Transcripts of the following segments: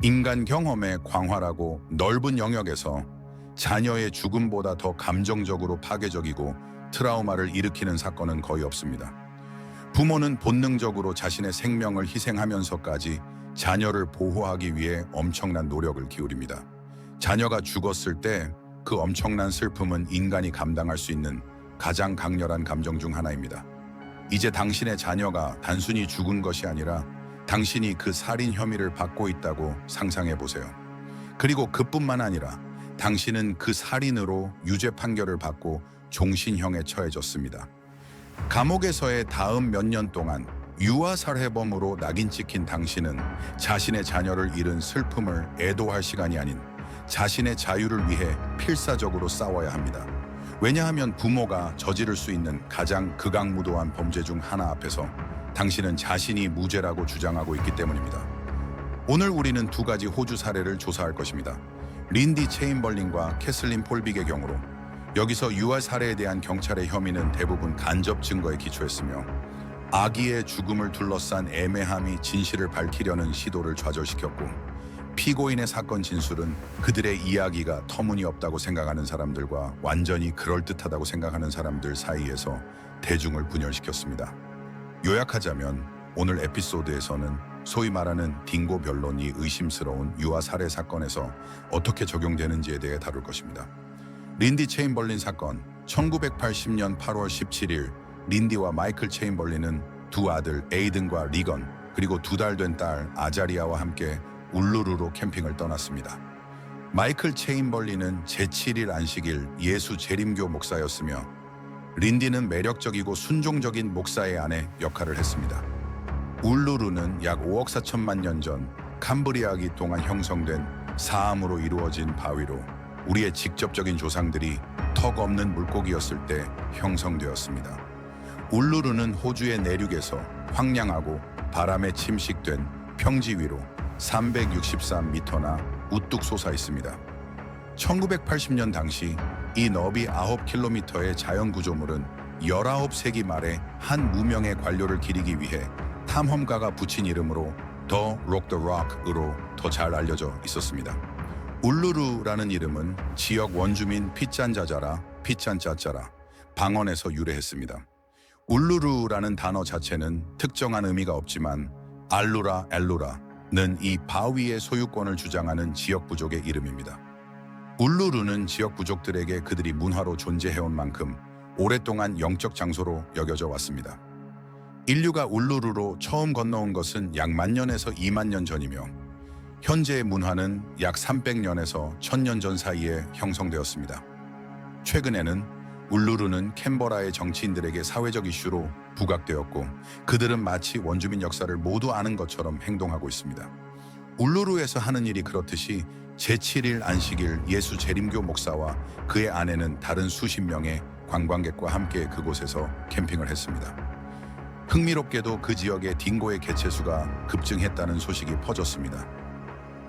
인간 경험의 광활하고 넓은 영역에서 자녀의 죽음보다 더 감정적으로 파괴적이고 트라우마를 일으키는 사건은 거의 없습니다. 부모는 본능적으로 자신의 생명을 희생하면서까지 자녀를 보호하기 위해 엄청난 노력을 기울입니다. 자녀가 죽었을 때 그 엄청난 슬픔은 인간이 감당할 수 있는 가장 강렬한 감정 중 하나입니다. 이제 당신의 자녀가 단순히 죽은 것이 아니라 당신이 그 살인 혐의를 받고 있다고 상상해 보세요. 그리고 그뿐만 아니라 당신은 그 살인으로 유죄 판결을 받고 종신형에 처해졌습니다. 감옥에서의 다음 몇 년 동안 유아 살해범으로 낙인 찍힌 당신은 자신의 자녀를 잃은 슬픔을 애도할 시간이 아닌 자신의 자유를 위해 필사적으로 싸워야 합니다. 왜냐하면 부모가 저지를 수 있는 가장 극악무도한 범죄 중 하나 앞에서 당신은 자신이 무죄라고 주장하고 있기 때문입니다. 오늘 우리는 두 가지 호주 사례를 조사할 것입니다. 린디 체인벌린과 캐슬린 폴빅의 경우로 여기서 유아 살해에 대한 경찰의 혐의는 대부분 간접 증거에 기초했으며 아기의 죽음을 둘러싼 애매함이 진실을 밝히려는 시도를 좌절시켰고 피고인의 사건 진술은 그들의 이야기가 터무니없다고 생각하는 사람들과 완전히 그럴듯하다고 생각하는 사람들 사이에서 대중을 분열시켰습니다. 요약하자면 오늘 에피소드에서는 소위 말하는 딩고 변론이 의심스러운 유아 살해 사건에서 어떻게 적용되는지에 대해 다룰 것입니다. 린디 체인벌린 사건, 1980년 8월 17일 린디와 마이클 체인벌린은 두 아들 에이든과 리건 그리고 2달 된 딸 아자리아와 함께 울루루로 캠핑을 떠났습니다. 마이클 체인벌린은 제7일 안식일 예수 재림교 목사였으며 린디는 매력적이고 순종적인 목사의 아내 역할을 했습니다. 울루루는 약 5억 4천만 년 전 캄브리아기 동안 형성된 사암으로 이루어진 바위로 우리의 직접적인 조상들이 턱 없는 물고기였을 때 형성되었습니다. 울루루는 호주의 내륙에서 황량하고 바람에 침식된 평지 위로 363m나 우뚝 솟아 있습니다. 1980년 당시 이 너비 9km의 자연구조물은 19세기 말에 한 무명의 관료를 기리기 위해 탐험가가 붙인 이름으로 더 록 더 록으로 더 잘 알려져 있었습니다. 울루루라는 이름은 지역 원주민 피짠자자라 피짠짜짜라 방언에서 유래했습니다. 울루루라는 단어 자체는 특정한 의미가 없지만 알루라 엘루라는 이 바위의 소유권을 주장하는 지역 부족의 이름입니다. 울루루는 지역 부족들에게 그들이 문화로 존재해온 만큼 오랫동안 영적 장소로 여겨져 왔습니다. 인류가 울루루로 처음 건너온 것은 약 10,000년에서 20,000년 전이며 현재의 문화는 약 300년에서 1000년 전 사이에 형성되었습니다. 최근에는 울루루는 캔버라의 정치인들에게 사회적 이슈로 부각되었고 그들은 마치 원주민 역사를 모두 아는 것처럼 행동하고 있습니다. 울루루에서 하는 일이 그렇듯이 제7일 안식일 예수 재림교 목사와 그의 아내는 다른 수십 명의 관광객과 함께 그곳에서 캠핑을 했습니다. 흥미롭게도 그 지역의 딩고의 개체수가 급증했다는 소식이 퍼졌습니다.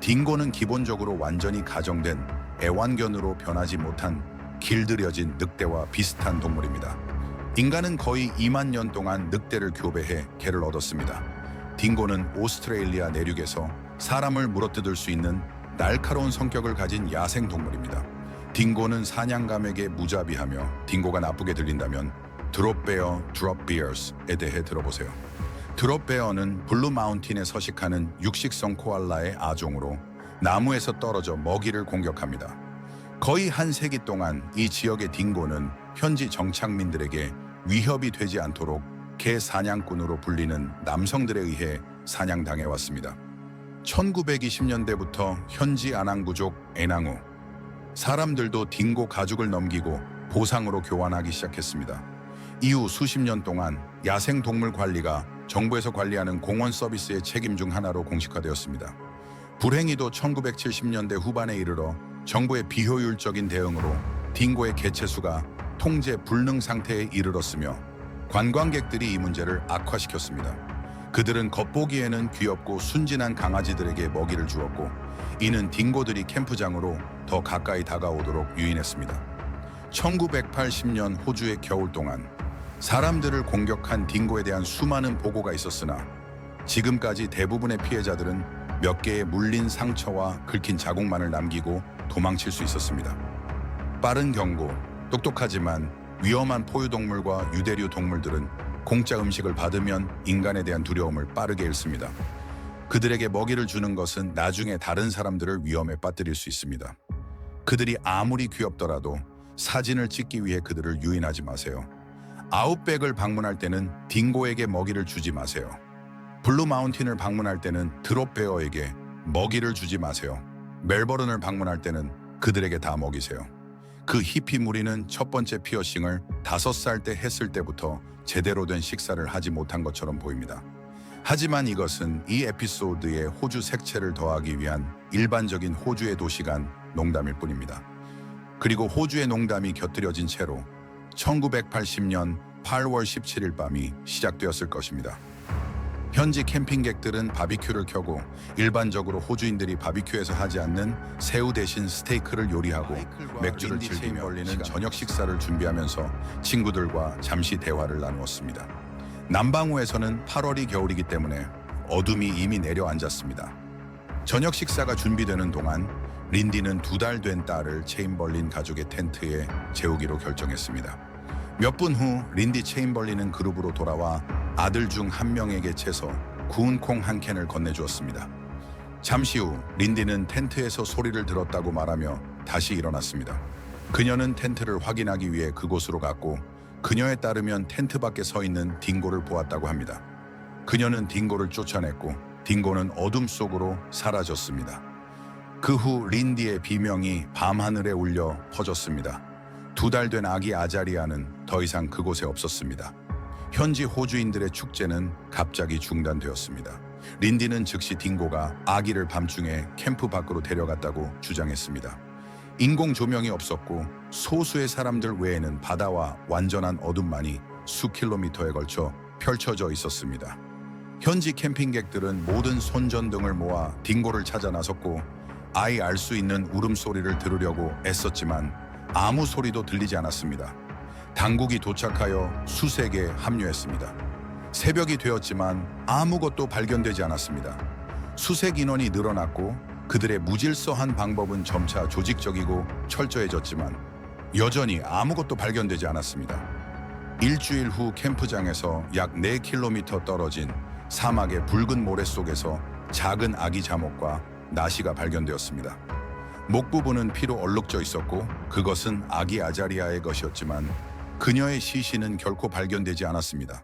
딩고는 기본적으로 완전히 가정된 애완견으로 변하지 못한 길들여진 늑대와 비슷한 동물입니다. 인간은 거의 2만 년 동안 늑대를 교배해 개를 얻었습니다. 딩고는 오스트레일리아 내륙에서 사람을 물어뜯을 수 있는 날카로운 성격을 가진 야생 동물입니다. 딩고는 사냥감에게 무자비하며 딩고가 나쁘게 들린다면 드롭베어, 드롭비어스에 대해 들어보세요. 드롭베어는 블루 마운틴에 서식하는 육식성 코알라의 아종으로 나무에서 떨어져 먹이를 공격합니다. 거의 한 세기 동안 이 지역의 딩고는 현지 정착민들에게 위협이 되지 않도록 개 사냥꾼으로 불리는 남성들에 의해 사냥당해 왔습니다. 1920년대부터 현지 아낭부족 에낭우 사람들도 딩고 가죽을 넘기고 보상으로 교환하기 시작했습니다. 이후 수십 년 동안 야생동물 관리가 정부에서 관리하는 공원 서비스의 책임 중 하나로 공식화되었습니다. 불행히도 1970년대 후반에 이르러 정부의 비효율적인 대응으로 딩고의 개체수가 통제 불능 상태에 이르렀으며 관광객들이 이 문제를 악화시켰습니다. 그들은 겉보기에는 귀엽고 순진한 강아지들에게 먹이를 주었고 이는 딩고들이 캠프장으로 더 가까이 다가오도록 유인했습니다. 1980년 호주의 겨울 동안 사람들을 공격한 딩고에 대한 수많은 보고가 있었으나 지금까지 대부분의 피해자들은 몇 개의 물린 상처와 긁힌 자국만을 남기고 도망칠 수 있었습니다. 빠른 경고, 똑똑하지만 위험한 포유동물과 유대류 동물들은 공짜 음식을 받으면 인간에 대한 두려움을 빠르게 잃습니다. 그들에게 먹이를 주는 것은 나중에 다른 사람들을 위험에 빠뜨릴 수 있습니다. 그들이 아무리 귀엽더라도 사진을 찍기 위해 그들을 유인하지 마세요. 아웃백을 방문할 때는 딩고에게 먹이를 주지 마세요. 블루 마운틴을 방문할 때는 드롭베어에게 먹이를 주지 마세요. 멜버른을 방문할 때는 그들에게 다 먹이세요. 그 히피 무리는 첫 번째 피어싱을 5살 때 했을 때부터 제대로 된 식사를 하지 못한 것처럼 보입니다. 하지만 이것은 이 에피소드에 호주 색채를 더하기 위한 일반적인 호주의 도시간 농담일 뿐입니다. 그리고 호주의 농담이 곁들여진 채로 1980년 8월 17일 밤이 시작되었을 것입니다. 현지 캠핑객들은 바비큐를 켜고 일반적으로 호주인들이 바비큐에서 하지 않는 새우 대신 스테이크를 요리하고 맥주를 즐기며 벌리는 저녁 식사를 준비하면서 친구들과 잠시 대화를 나누었습니다. 남방우에서는 8월이 겨울이기 때문에 어둠이 이미 내려앉았습니다. 저녁 식사가 준비되는 동안 린디는 2달 된 딸을 체인벌린 가족의 텐트에 재우기로 결정했습니다. 몇 분 후 린디 체인벌린은 그룹으로 돌아와 아들 중 한 명에게 채서 구운 콩 한 캔을 건네주었습니다. 잠시 후 린디는 텐트에서 소리를 들었다고 말하며 다시 일어났습니다. 그녀는 텐트를 확인하기 위해 그곳으로 갔고 그녀에 따르면 텐트 밖에 서 있는 딩고를 보았다고 합니다. 그녀는 딩고를 쫓아냈고 딩고는 어둠 속으로 사라졌습니다. 그 후 린디의 비명이 밤하늘에 울려 퍼졌습니다. 2달 된 아기 아자리아는 더 이상 그곳에 없었습니다. 현지 호주인들의 축제는 갑자기 중단되었습니다. 린디는 즉시 딩고가 아기를 밤중에 캠프 밖으로 데려갔다고 주장했습니다. 인공 조명이 없었고 소수의 사람들 외에는 바다와 완전한 어둠만이 수킬로미터에 걸쳐 펼쳐져 있었습니다. 현지 캠핑객들은 모든 손전등을 모아 딩고를 찾아 나섰고 아이 알 수 있는 울음소리를 들으려고 애썼지만 아무 소리도 들리지 않았습니다. 당국이 도착하여 수색에 합류했습니다. 새벽이 되었지만 아무것도 발견되지 않았습니다. 수색 인원이 늘어났고 그들의 무질서한 방법은 점차 조직적이고 철저해졌지만 여전히 아무것도 발견되지 않았습니다. 일주일 후 캠프장에서 약 4km 떨어진 사막의 붉은 모래 속에서 작은 아기 잠옷과 나시가 발견되었습니다. 목 부분은 피로 얼룩져 있었고 그것은 아기 아자리아의 것이었지만 그녀의 시신은 결코 발견되지 않았습니다.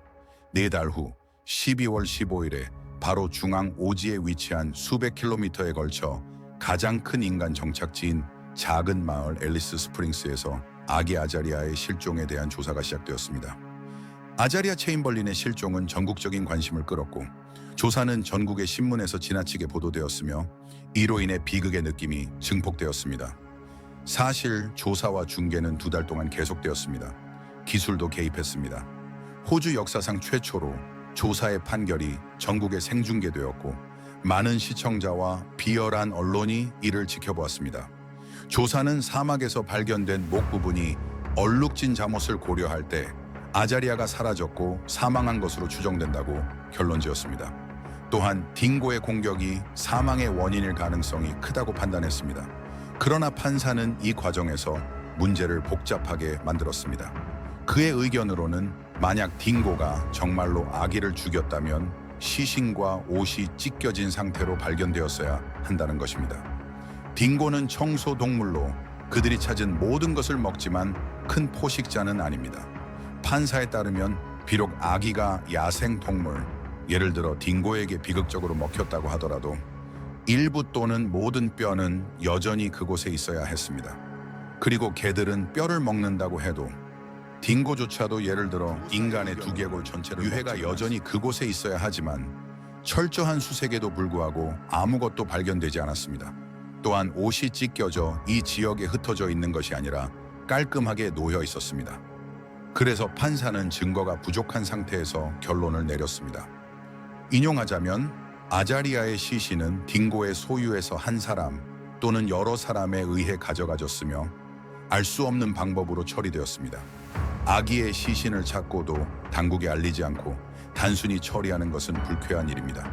4달 후 12월 15일에 바로 중앙 오지에 위치한 수백 킬로미터에 걸쳐 가장 큰 인간 정착지인 작은 마을 앨리스 스프링스에서 아기 아자리아의 실종에 대한 조사가 시작되었습니다. 아자리아 체인벌린의 실종은 전국적인 관심을 끌었고 조사는 전국의 신문에서 지나치게 보도되었으며 이로 인해 비극의 느낌이 증폭되었습니다. 사실 조사와 중계는 2달 동안 계속되었습니다. 기술도 개입했습니다. 호주 역사상 최초로 조사의 판결이 전국에 생중계되었고 많은 시청자와 비열한 언론이 이를 지켜보았습니다. 조사는 사막에서 발견된 목 부분이 얼룩진 잠옷을 고려할 때 아자리아가 사라졌고 사망한 것으로 추정된다고 결론지었습니다. 또한 딩고의 공격이 사망의 원인일 가능성이 크다고 판단했습니다. 그러나 판사는 이 과정에서 문제를 복잡하게 만들었습니다. 그의 의견으로는 만약 딩고가 정말로 아기를 죽였다면 시신과 옷이 찢겨진 상태로 발견되었어야 한다는 것입니다. 딩고는 청소동물로 그들이 찾은 모든 것을 먹지만 큰 포식자는 아닙니다. 판사에 따르면 비록 아기가 야생동물, 예를 들어 딩고에게 비극적으로 먹혔다고 하더라도 일부 또는 모든 뼈는 여전히 그곳에 있어야 했습니다. 그리고 개들은 뼈를 먹는다고 해도 딩고조차도 예를 들어 인간의 두개골 전체를 유해가 여전히 그곳에 있어야 하지만 철저한 수색에도 불구하고 아무것도 발견되지 않았습니다. 또한 옷이 찢겨져 이 지역에 흩어져 있는 것이 아니라 깔끔하게 놓여 있었습니다. 그래서 판사는 증거가 부족한 상태에서 결론을 내렸습니다. 인용하자면 아자리아의 시신은 딩고의 소유에서 한 사람 또는 여러 사람에 의해 가져가졌으며 알 수 없는 방법으로 처리되었습니다. 아기의 시신을 찾고도 당국에 알리지 않고 단순히 처리하는 것은 불쾌한 일입니다.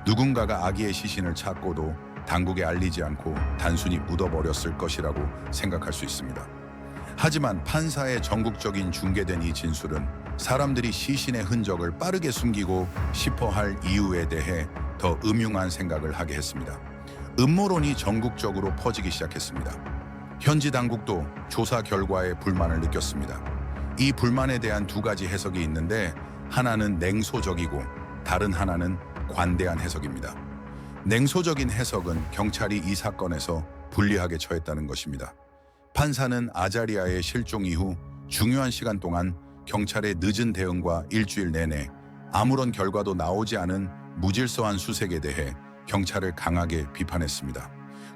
누군가가 아기의 시신을 찾고도 당국에 알리지 않고 단순히 묻어버렸을 것이라고 생각할 수 있습니다. 하지만 판사의 전국적인 중계된 이 진술은 사람들이 시신의 흔적을 빠르게 숨기고 싶어 할 이유에 대해 더 음흉한 생각을 하게 했습니다. 음모론이 전국적으로 퍼지기 시작했습니다. 현지 당국도 조사 결과에 불만을 느꼈습니다. 이 불만에 대한 두 가지 해석이 있는데 하나는 냉소적이고 다른 하나는 관대한 해석입니다. 냉소적인 해석은 경찰이 이 사건에서 불리하게 처했다는 것입니다. 판사는 아자리아의 실종 이후 중요한 시간 동안 경찰의 늦은 대응과 일주일 내내 아무런 결과도 나오지 않은 무질서한 수색에 대해 경찰을 강하게 비판했습니다.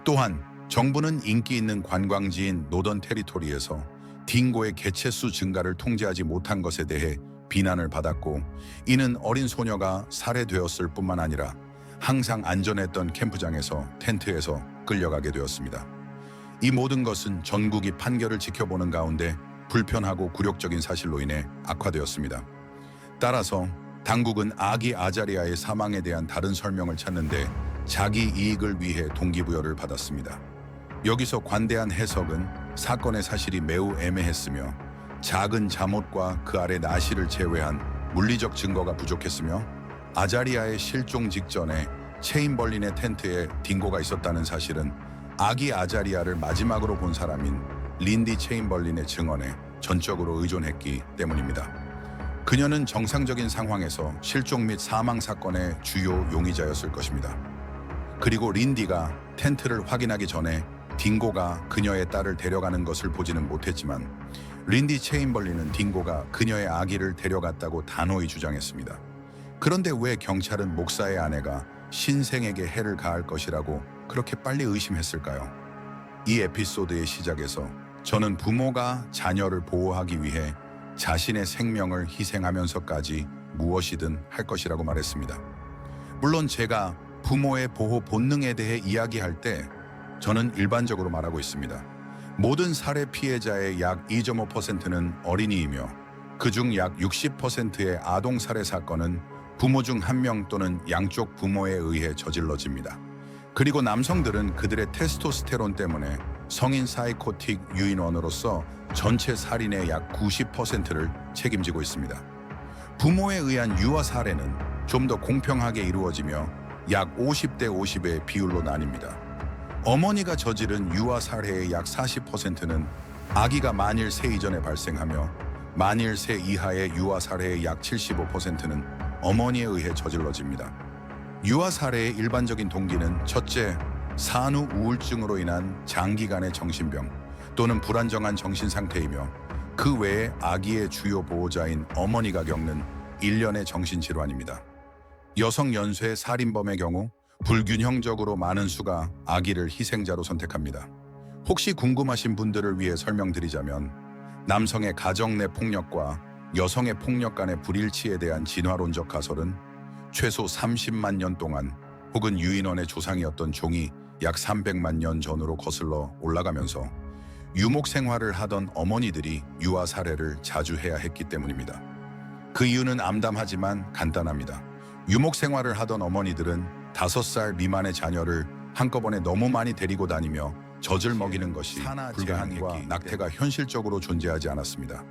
또한 정부는 인기 있는 관광지인 노던 테리토리에서 딩고의 개체수 증가를 통제하지 못한 것에 대해 비난을 받았고, 이는 어린 소녀가 살해되었을 뿐만 아니라 항상 안전했던 캠프장에서 텐트에서 끌려가게 되었습니다. 이 모든 것은 전국이 판결을 지켜보는 가운데 불편하고 굴욕적인 사실로 인해 악화되었습니다. 따라서 당국은 아기 아자리아의 사망에 대한 다른 설명을 찾는데 자기 이익을 위해 동기부여를 받았습니다. 여기서 관대한 해석은 사건의 사실이 매우 애매했으며 작은 잠옷과 그 아래 나시를 제외한 물리적 증거가 부족했으며 아자리아의 실종 직전에 체인벌린의 텐트에 딩고가 있었다는 사실은 아기 아자리아를 마지막으로 본 사람인 린디 체인벌린의 증언에 전적으로 의존했기 때문입니다. 그녀는 정상적인 상황에서 실종 및 사망 사건의 주요 용의자였을 것입니다. 그리고 린디가 텐트를 확인하기 전에 딩고가 그녀의 딸을 데려가는 것을 보지는 못했지만 린디 체인벌린은 딩고가 그녀의 아기를 데려갔다고 단호히 주장했습니다. 그런데 왜 경찰은 목사의 아내가 신생에게 해를 가할 것이라고 그렇게 빨리 의심했을까요? 이 에피소드의 시작에서 저는 부모가 자녀를 보호하기 위해 자신의 생명을 희생하면서까지 무엇이든 할 것이라고 말했습니다. 물론 제가 부모의 보호 본능에 대해 이야기할 때 저는 일반적으로 말하고 있습니다. 모든 살해 피해자의 약 2.5%는 어린이이며 그중 약 60%의 아동 살해 사건은 부모 중 한 명 또는 양쪽 부모에 의해 저질러집니다. 그리고 남성들은 그들의 테스토스테론 때문에 성인 사이코틱 유인원으로서 전체 살인의 약 90%를 책임지고 있습니다. 부모에 의한 유아 살해는 좀 더 공평하게 이루어지며 약 50대 50의 비율로 나뉩니다. 어머니가 저지른 유아 살해의 약 40%는 아기가 만일 세 이전에 발생하며 만일 세 이하의 유아 살해의 약 75%는 어머니에 의해 저질러집니다. 유아 살해의 일반적인 동기는 첫째, 산후 우울증으로 인한 장기간의 정신병 또는 불안정한 정신 상태이며 그 외에 아기의 주요 보호자인 어머니가 겪는 일련의 정신질환입니다. 여성 연쇄 살인범의 경우 불균형적으로 많은 수가 아기를 희생자로 선택합니다. 혹시 궁금하신 분들을 위해 설명드리자면 남성의 가정 내 폭력과 여성의 폭력 간의 불일치에 대한 진화론적 가설은 최소 30만 년 동안 혹은 유인원의 조상이었던 종이 약 300만 년 전으로 거슬러 올라가면서 유목 생활을 하던 어머니들이 유아 살해를 자주 해야 했기 때문입니다. 그 이유는 암담하지만 간단합니다. 유목 생활을 하던 어머니들은 5살 미만의 자녀를 한꺼번에 너무 많이 데리고 다니며 젖을 먹이는 것이 불가항과 낙태가 현실적으로 존재하지 않았습니다.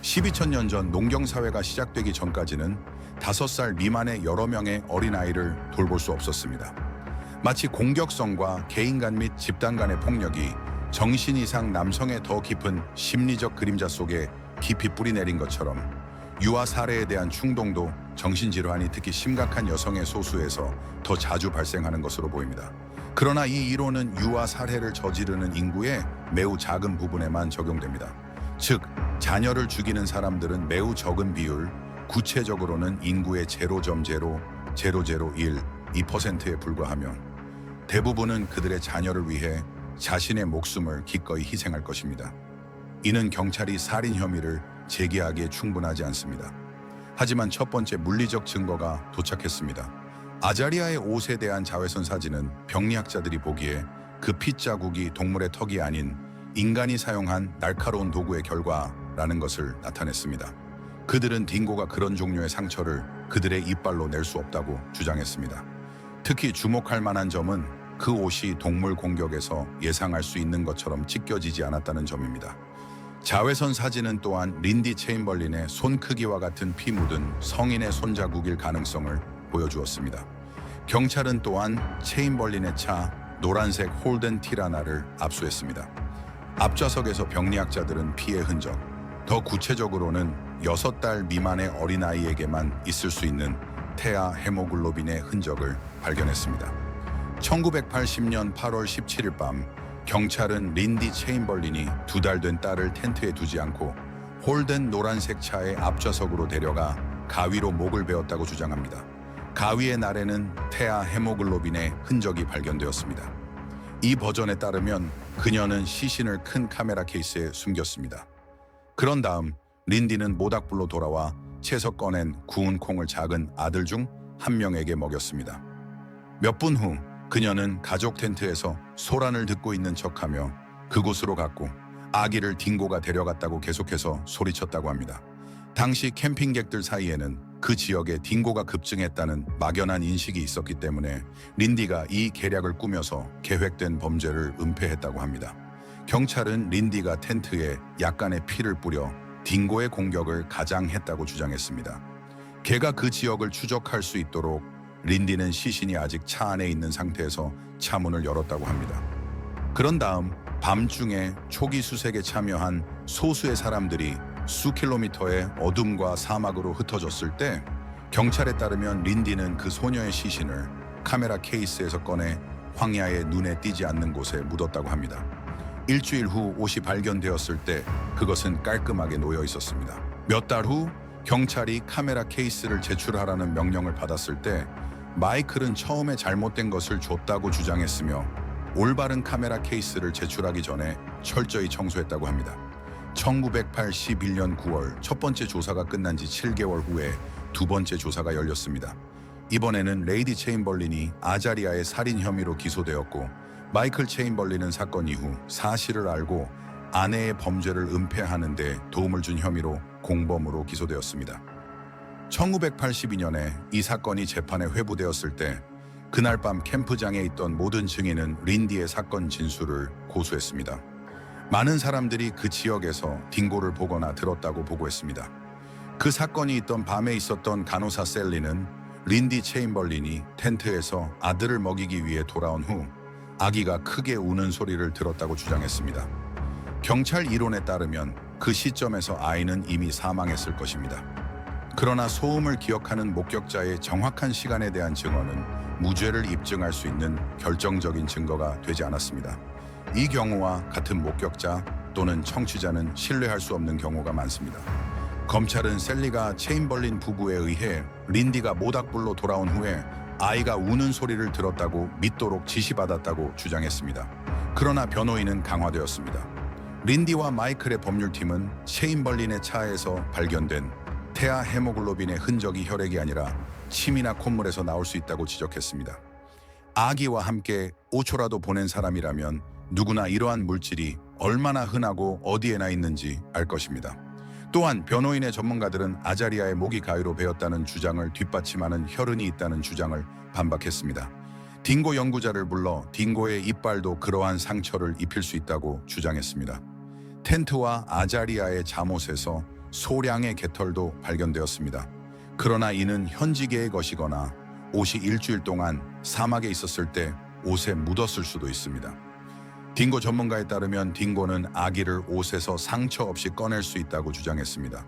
12,000년 전 농경사회가 시작되기 전까지는 5살 미만의 여러 명의 어린아이를 돌볼 수 없었습니다. 마치 공격성과 개인 간 및 집단 간의 폭력이 정신 이상 남성의 더 깊은 심리적 그림자 속에 깊이 뿌리내린 것처럼 유아 살해에 대한 충동도 정신질환이 특히 심각한 여성의 소수에서 더 자주 발생하는 것으로 보입니다. 그러나 이 이론은 유아 살해를 저지르는 인구의 매우 작은 부분에만 적용됩니다. 즉, 자녀를 죽이는 사람들은 매우 적은 비율, 구체적으로는 인구의 0.001%에 불과하며 대부분은 그들의 자녀를 위해 자신의 목숨을 기꺼이 희생할 것입니다. 이는 경찰이 살인 혐의를 제기하기에 충분하지 않습니다. 하지만 첫 번째 물리적 증거가 도착했습니다. 아자리아의 옷에 대한 자외선 사진은 병리학자들이 보기에 그 핏자국이 동물의 턱이 아닌 인간이 사용한 날카로운 도구의 결과라는 것을 나타냈습니다. 그들은 딩고가 그런 종류의 상처를 그들의 이빨로 낼 수 없다고 주장했습니다. 특히 주목할 만한 점은 그 옷이 동물 공격에서 예상할 수 있는 것처럼 찢겨지지 않았다는 점입니다. 자외선 사진은 또한 린디 체인벌린의 손 크기와 같은 피 묻은 성인의 손자국일 가능성을 보여주었습니다. 경찰은 또한 체인벌린의 차 노란색 홀든 티라나를 압수했습니다. 앞좌석에서 병리학자들은 피의 흔적, 더 구체적으로는 6달 미만의 어린아이에게만 있을 수 있는 태아 헤모글로빈의 흔적을 발견했습니다. 1980년 8월 17일 밤 경찰은 린디 체인벌린이 2달 된 딸을 텐트에 두지 않고 홀든 노란색 차의 앞좌석으로 데려가 가위로 목을 베었다고 주장합니다. 가위의 날에는 태아 헤모글로빈의 흔적이 발견되었습니다. 이 버전에 따르면 그녀는 시신을 큰 카메라 케이스에 숨겼습니다. 그런 다음 린디는 모닥불로 돌아와 채서 꺼낸 구운 콩을 작은 아들 중 한 명에게 먹였습니다. 몇 분 후 그녀는 가족 텐트에서 소란을 듣고 있는 척하며 그곳으로 갔고 아기를 딩고가 데려갔다고 계속해서 소리쳤다고 합니다. 당시 캠핑객들 사이에는 그 지역에 딩고가 급증했다는 막연한 인식이 있었기 때문에 린디가 이 계략을 꾸며서 계획된 범죄를 은폐했다고 합니다. 경찰은 린디가 텐트에 약간의 피를 뿌려 딩고의 공격을 가장했다고 주장했습니다. 개가 그 지역을 추적할 수 있도록 린디는 시신이 아직 차 안에 있는 상태에서 차 문을 열었다고 합니다. 그런 다음 밤중에 초기 수색에 참여한 소수의 사람들이 수 킬로미터의 어둠과 사막으로 흩어졌을 때 경찰에 따르면 린디는 그 소녀의 시신을 카메라 케이스에서 꺼내 황야에 눈에 띄지 않는 곳에 묻었다고 합니다. 일주일 후 옷이 발견되었을 때 그것은 깔끔하게 놓여 있었습니다. 몇 달 후 경찰이 카메라 케이스를 제출하라는 명령을 받았을 때 마이클은 처음에 잘못된 것을 줬다고 주장했으며 올바른 카메라 케이스를 제출하기 전에 철저히 청소했다고 합니다. 1981년 9월 첫 번째 조사가 끝난 지 7개월 후에 두 번째 조사가 열렸습니다. 이번에는 레이디 체인벌린이 아자리아의 살인 혐의로 기소되었고 마이클 체인벌린은 사건 이후 사실을 알고 아내의 범죄를 은폐하는 데 도움을 준 혐의로 공범으로 기소되었습니다. 1982년에 이 사건이 재판에 회부되었을 때 그날 밤 캠프장에 있던 모든 증인은 린디의 사건 진술을 고수했습니다. 많은 사람들이 그 지역에서 딩고를 보거나 들었다고 보고했습니다. 그 사건이 있던 밤에 있었던 간호사 셀리는 린디 체인벌린이 텐트에서 아들을 먹이기 위해 돌아온 후 아기가 크게 우는 소리를 들었다고 주장했습니다. 경찰 이론에 따르면 그 시점에서 아이는 이미 사망했을 것입니다. 그러나 소음을 기억하는 목격자의 정확한 시간에 대한 증언은 무죄를 입증할 수 있는 결정적인 증거가 되지 않았습니다. 이 경우와 같은 목격자 또는 청취자는 신뢰할 수 없는 경우가 많습니다. 검찰은 셀리가 체인벌린 부부에 의해 린디가 모닥불로 돌아온 후에 아이가 우는 소리를 들었다고 믿도록 지시받았다고 주장했습니다. 그러나 변호인은 강화되었습니다. 린디와 마이클의 법률팀은 체인벌린의 차에서 발견된 태아 헤모글로빈의 흔적이 혈액이 아니라 침이나 콧물에서 나올 수 있다고 지적했습니다. 아기와 함께 5초라도 보낸 사람이라면 누구나 이러한 물질이 얼마나 흔하고 어디에나 있는지 알 것입니다. 또한 변호인의 전문가들은 아자리아의 목이 가위로 베었다는 주장을 뒷받침하는 혈흔이 있다는 주장을 반박했습니다. 딩고 연구자를 불러 딩고의 이빨도 그러한 상처를 입힐 수 있다고 주장했습니다. 텐트와 아자리아의 잠옷에서 소량의 개털도 발견되었습니다. 그러나 이는 현지계의 것이거나 옷이 일주일 동안 사막에 있었을 때 옷에 묻었을 수도 있습니다. 딩고 전문가에 따르면 딩고는 아기를 옷에서 상처 없이 꺼낼 수 있다고 주장했습니다.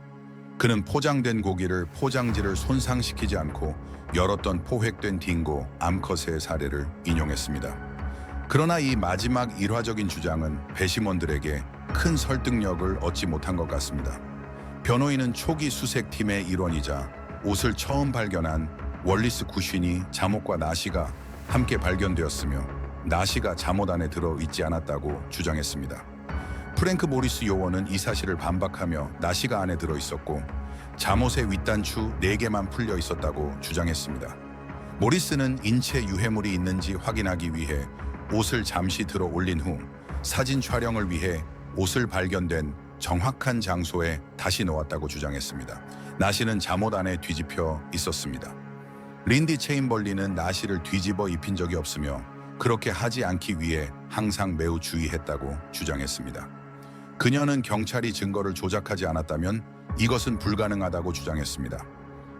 그는 포장된 고기를 포장지를 손상시키지 않고 열었던 포획된 딩고 암컷의 사례를 인용했습니다. 그러나 이 마지막 일화적인 주장은 배심원들에게 큰 설득력을 얻지 못한 것 같습니다. 변호인은 초기 수색팀의 일원이자 옷을 처음 발견한 월리스 구신이 잠옷과 나시가 함께 발견되었으며 나시가 잠옷 안에 들어 있지 않았다고 주장했습니다. 프랭크 모리스 요원은 이 사실을 반박하며 나시가 안에 들어 있었고 잠옷의 윗단추 4개만 풀려 있었다고 주장했습니다. 모리스는 인체 유해물이 있는지 확인하기 위해 옷을 잠시 들어 올린 후 사진 촬영을 위해 옷을 발견된 정확한 장소에 다시 놓았다고 주장했습니다. 나시는 잠옷 안에 뒤집혀 있었습니다. 린디 체인벌리는 나시를 뒤집어 입힌 적이 없으며 그렇게 하지 않기 위해 항상 매우 주의했다고 주장했습니다. 그녀는 경찰이 증거를 조작하지 않았다면 이것은 불가능하다고 주장했습니다.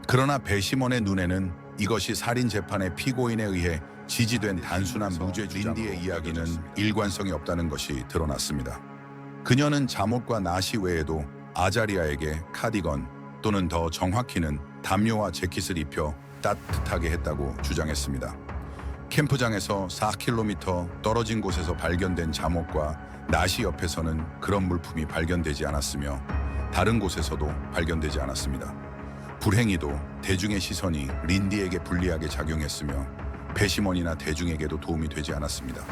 그러나 배심원의 눈에는 이것이 살인 재판의 피고인에 의해 지지된 단순한 무죄 주장으로 린디의 이야기는 일관성이 없다는 것이 드러났습니다. 그녀는 잠옷과 나시 외에도 아자리아에게 카디건 또는 더 정확히는 담요와 재킷을 입혀 따뜻하게 했다고 주장했습니다. 캠프장에서 4km 떨어진 곳에서 발견된 잠옷과 나시 옆에서는 그런 물품이 발견되지 않았으며 다른 곳에서도 발견되지 않았습니다. 불행히도 대중의 시선이 린디에게 불리하게 작용했으며 배심원이나 대중에게도 도움이 되지 않았습니다.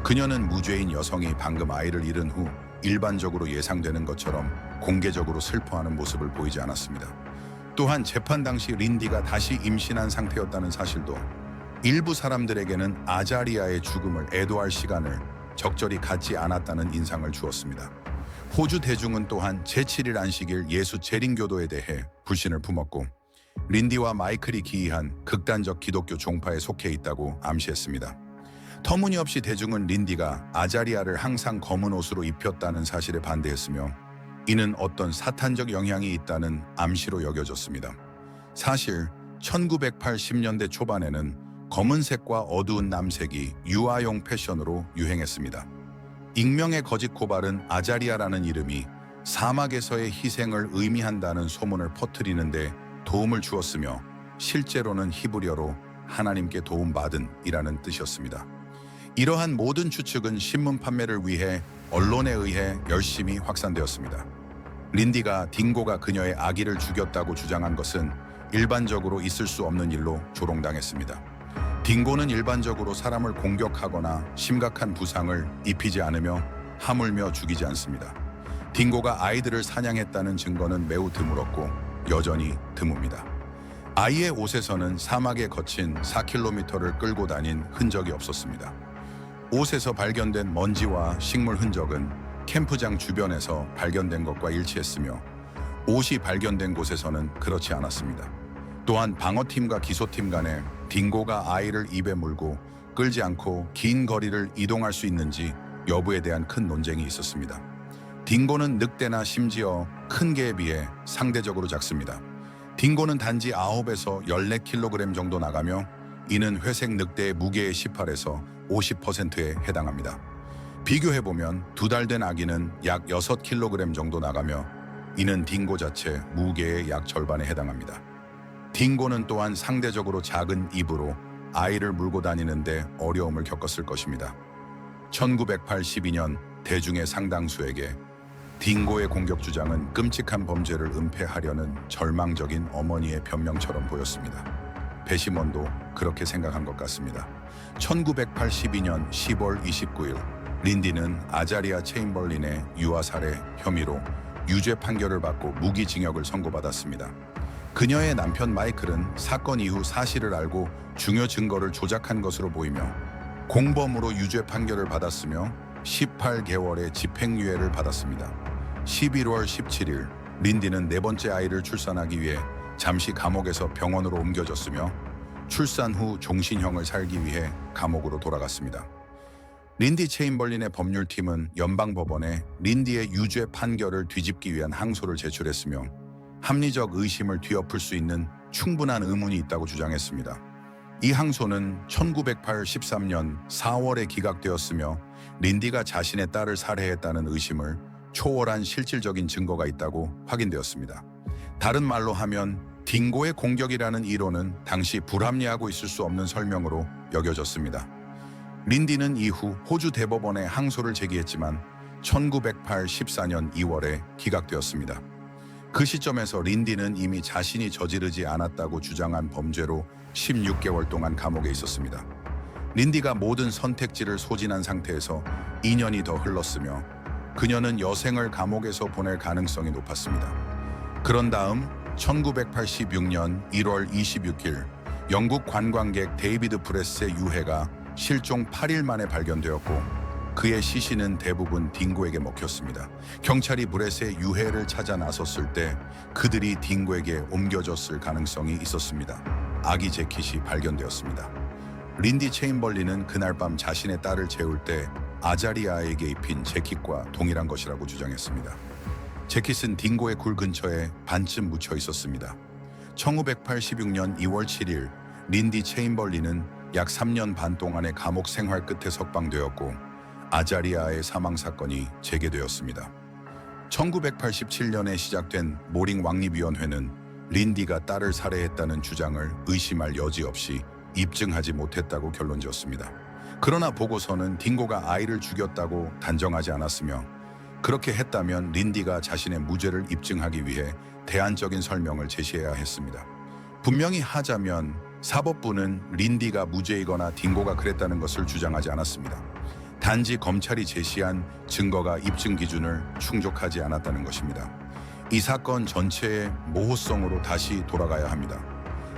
그녀는 무죄인 여성이 방금 아이를 잃은 후 일반적으로 예상되는 것처럼 공개적으로 슬퍼하는 모습을 보이지 않았습니다. 또한 재판 당시 린디가 다시 임신한 상태였다는 사실도 일부 사람들에게는 아자리아의 죽음을 애도할 시간을 적절히 갖지 않았다는 인상을 주었습니다. 호주 대중은 또한 제7일 안식일 예수 재림교도에 대해 불신을 품었고 린디와 마이클이 기이한 극단적 기독교 종파에 속해 있다고 암시했습니다. 터무니없이 대중은 린디가 아자리아를 항상 검은 옷으로 입혔다는 사실에 반대했으며 이는 어떤 사탄적 영향이 있다는 암시로 여겨졌습니다. 사실 1980년대 초반에는 검은색과 어두운 남색이 유아용 패션으로 유행했습니다. 익명의 거짓 고발은 아자리아라는 이름이 사막에서의 희생을 의미한다는 소문을 퍼뜨리는데 도움을 주었으며 실제로는 히브리어로 하나님께 도움받은 이라는 뜻이었습니다. 이러한 모든 추측은 신문 판매를 위해 언론에 의해 열심히 확산되었습니다. 린디가 딩고가 그녀의 아기를 죽였다고 주장한 것은 일반적으로 있을 수 없는 일로 조롱당했습니다. 딩고는 일반적으로 사람을 공격하거나 심각한 부상을 입히지 않으며 하물며 죽이지 않습니다. 딩고가 아이들을 사냥했다는 증거는 매우 드물었고 여전히 드뭅니다. 아이의 옷에서는 사막에 거친 4km를 끌고 다닌 흔적이 없었습니다. 옷에서 발견된 먼지와 식물 흔적은 캠프장 주변에서 발견된 것과 일치했으며 옷이 발견된 곳에서는 그렇지 않았습니다. 또한 방어팀과 기소팀 간에 딩고가 아이를 입에 물고 끌지 않고 긴 거리를 이동할 수 있는지 여부에 대한 큰 논쟁이 있었습니다. 딩고는 늑대나 심지어 큰 개에 비해 상대적으로 작습니다. 딩고는 단지 9에서 14kg 정도 나가며 이는 회색 늑대의 무게의 18에서 50%에 해당합니다. 비교해보면 2달 된 아기는 약 6kg 정도 나가며 이는 딩고 자체 무게의 약 절반에 해당합니다. 딩고는 또한 상대적으로 작은 입으로 아이를 물고 다니는데 어려움을 겪었을 것입니다. 1982년 대중의 상당수에게 딩고의 공격 주장은 끔찍한 범죄를 은폐하려는 절망적인 어머니의 변명처럼 보였습니다. 배심원도 그렇게 생각한 것 같습니다. 1982년 10월 29일 린디는 아자리아 체인벌린의 유아 살해 혐의로 유죄 판결을 받고 무기징역을 선고받았습니다. 그녀의 남편 마이클은 사건 이후 사실을 알고 중요 증거를 조작한 것으로 보이며 공범으로 유죄 판결을 받았으며 18개월의 집행유예를 받았습니다. 11월 17일 린디는 네 번째 아이를 출산하기 위해 잠시 감옥에서 병원으로 옮겨졌으며 출산 후 종신형을 살기 위해 감옥으로 돌아갔습니다. 린디 체인벌린의 법률팀은 연방법원에 린디의 유죄 판결을 뒤집기 위한 항소를 제출했으며 합리적 의심을 뒤엎을 수 있는 충분한 의문이 있다고 주장했습니다. 이 항소는 1983년 4월에 기각되었으며 린디가 자신의 딸을 살해했다는 의심을 초월한 실질적인 증거가 있다고 확인되었습니다. 다른 말로 하면 딩고의 공격이라는 이론은 당시 불합리하고 있을 수 없는 설명으로 여겨졌습니다. 린디는 이후 호주 대법원에 항소를 제기했지만 1984년 2월에 기각되었습니다. 그 시점에서 린디는 이미 자신이 저지르지 않았다고 주장한 범죄로 16개월 동안 감옥에 있었습니다. 린디가 모든 선택지를 소진한 상태에서 2년이 더 흘렀으며 그녀는 여생을 감옥에서 보낼 가능성이 높았습니다. 그런 다음 1986년 1월 26일 영국 관광객 데이비드 브레스의 유해가 실종 8일 만에 발견되었고 그의 시신은 대부분 딩고에게 먹혔습니다. 경찰이 브레스의 유해를 찾아 나섰을 때 그들이 딩고에게 옮겨졌을 가능성이 있었습니다. 아기 재킷이 발견되었습니다. 린디 체인벌린은 그날 밤 자신의 딸을 재울 때 아자리아에게 입힌 재킷과 동일한 것이라고 주장했습니다. 재킷은 딩고의 굴 근처에 반쯤 묻혀 있었습니다. 1986년 2월 7일 린디 체인벌린은 약 3년 반 동안의 감옥 생활 끝에 석방되었고 아자리아의 사망 사건이 재개되었습니다. 1987년에 시작된 모링 왕립위원회는 린디가 딸을 살해했다는 주장을 의심할 여지 없이 입증하지 못했다고 결론지었습니다. 그러나 보고서는 딩고가 아이를 죽였다고 단정하지 않았으며 그렇게 했다면 린디가 자신의 무죄를 입증하기 위해 대안적인 설명을 제시해야 했습니다. 분명히 하자면 사법부는 린디가 무죄이거나 딩고가 그랬다는 것을 주장하지 않았습니다. 단지 검찰이 제시한 증거가 입증 기준을 충족하지 않았다는 것입니다. 이 사건 전체의 모호성으로 다시 돌아가야 합니다.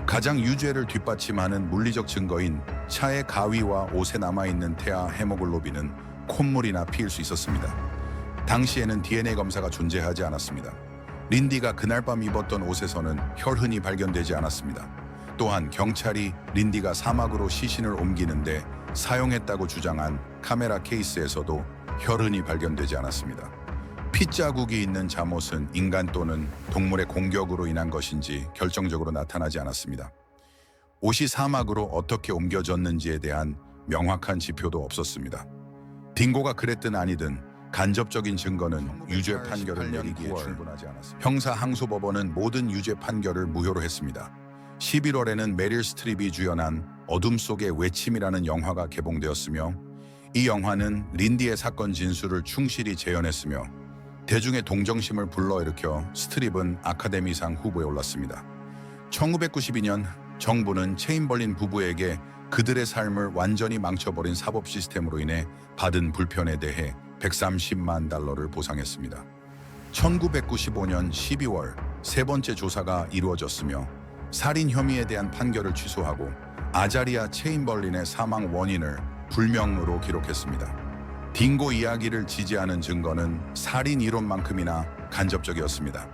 가장 유죄를 뒷받침하는 물리적 증거인 차의 가위와 옷에 남아있는 태아 헤모글로빈은 콧물이나 피일 수 있었습니다. 당시에는 DNA 검사가 존재하지 않았습니다. 린디가 그날 밤 입었던 옷에서는 혈흔이 발견되지 않았습니다. 또한 경찰이 린디가 사막으로 시신을 옮기는데 사용했다고 주장한 카메라 케이스에서도 혈흔이 발견되지 않았습니다. 핏자국이 있는 잠옷은 인간 또는 동물의 공격으로 인한 것인지 결정적으로 나타나지 않았습니다. 옷이 사막으로 어떻게 옮겨졌는지에 대한 명확한 지표도 없었습니다. 딩고가 그랬든 아니든 간접적인 증거는 유죄 판결을 내리기에 충분하지 않았습니다. 형사 항소법원은 모든 유죄 판결을 무효로 했습니다. 11월에는 메릴 스트립이 주연한 어둠 속의 외침이라는 영화가 개봉되었으며 이 영화는 린디의 사건 진술을 충실히 재현했으며 대중의 동정심을 불러일으켜 스트립은 아카데미상 후보에 올랐습니다. 1992년 정부는 체인벌린 부부에게 그들의 삶을 완전히 망쳐버린 사법 시스템으로 인해 받은 불편에 대해 130만 달러를 보상했습니다. 1995년 12월 세 번째 조사가 이루어졌으며 살인 혐의에 대한 판결을 취소하고 아자리아 체인벌린의 사망 원인을 불명으로 기록했습니다. 딩고 이야기를 지지하는 증거는 살인 이론만큼이나 간접적이었습니다.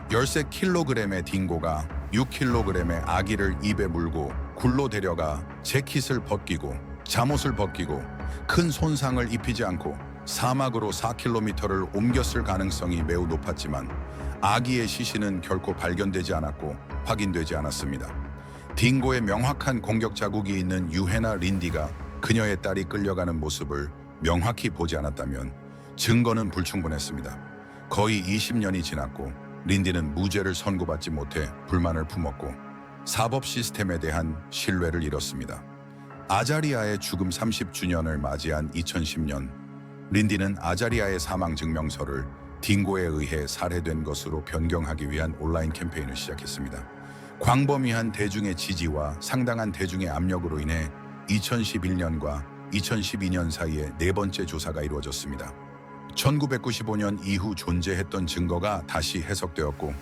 13kg의 딩고가 6kg의 아기를 입에 물고 굴로 데려가 재킷을 벗기고 잠옷을 벗기고 큰 손상을 입히지 않고 사막으로 4km를 옮겼을 가능성이 매우 높았지만 아기의 시신은 결코 발견되지 않았고 확인되지 않았습니다. 딩고의 명확한 공격 자국이 있는 유해나 린디가 그녀의 딸이 끌려가는 모습을 명확히 보지 않았다면 증거는 불충분했습니다. 거의 20년이 지났고 린디는 무죄를 선고받지 못해 불만을 품었고 사법 시스템에 대한 신뢰를 잃었습니다. 아자리아의 죽음 30주년을 맞이한 2010년 린디는 아자리아의 사망 증명서를 딩고에 의해 살해된 것으로 변경하기 위한 온라인 캠페인을 시작했습니다. 광범위한 대중의 지지와 상당한 대중의 압력으로 인해 2011년과 2012년 사이에 네 번째 조사가 이루어졌습니다. 1995년 이후 존재했던 증거가 다시 해석되었고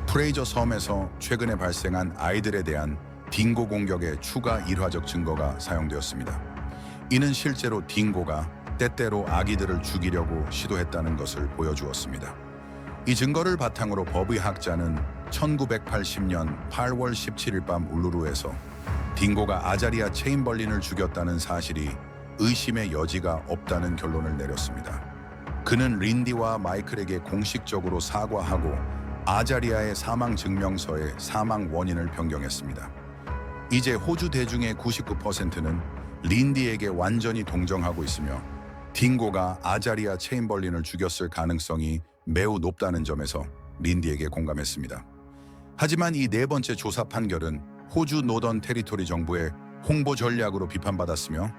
프레이저 섬에서 최근에 발생한 아이들에 대한 딩고 공격의 추가 일화적 증거가 사용되었습니다. 이는 실제로 딩고가 때때로 아기들을 죽이려고 시도했다는 것을 보여주었습니다. 이 증거를 바탕으로 법의학자는 1980년 8월 17일 밤 울루루에서 딩고가 아자리아 체인벌린을 죽였다는 사실이 의심의 여지가 없다는 결론을 내렸습니다. 그는 린디와 마이클에게 공식적으로 사과하고 아자리아의 사망 증명서의 사망 원인을 변경했습니다. 이제 호주 대중의 99%는 린디에게 완전히 동정하고 있으며 딩고가 아자리아 체인벌린을 죽였을 가능성이 매우 높다는 점에서 린디에게 공감했습니다. 하지만 이 네 번째 조사 판결은 호주 노던 테리토리 정부의 홍보 전략으로 비판받았으며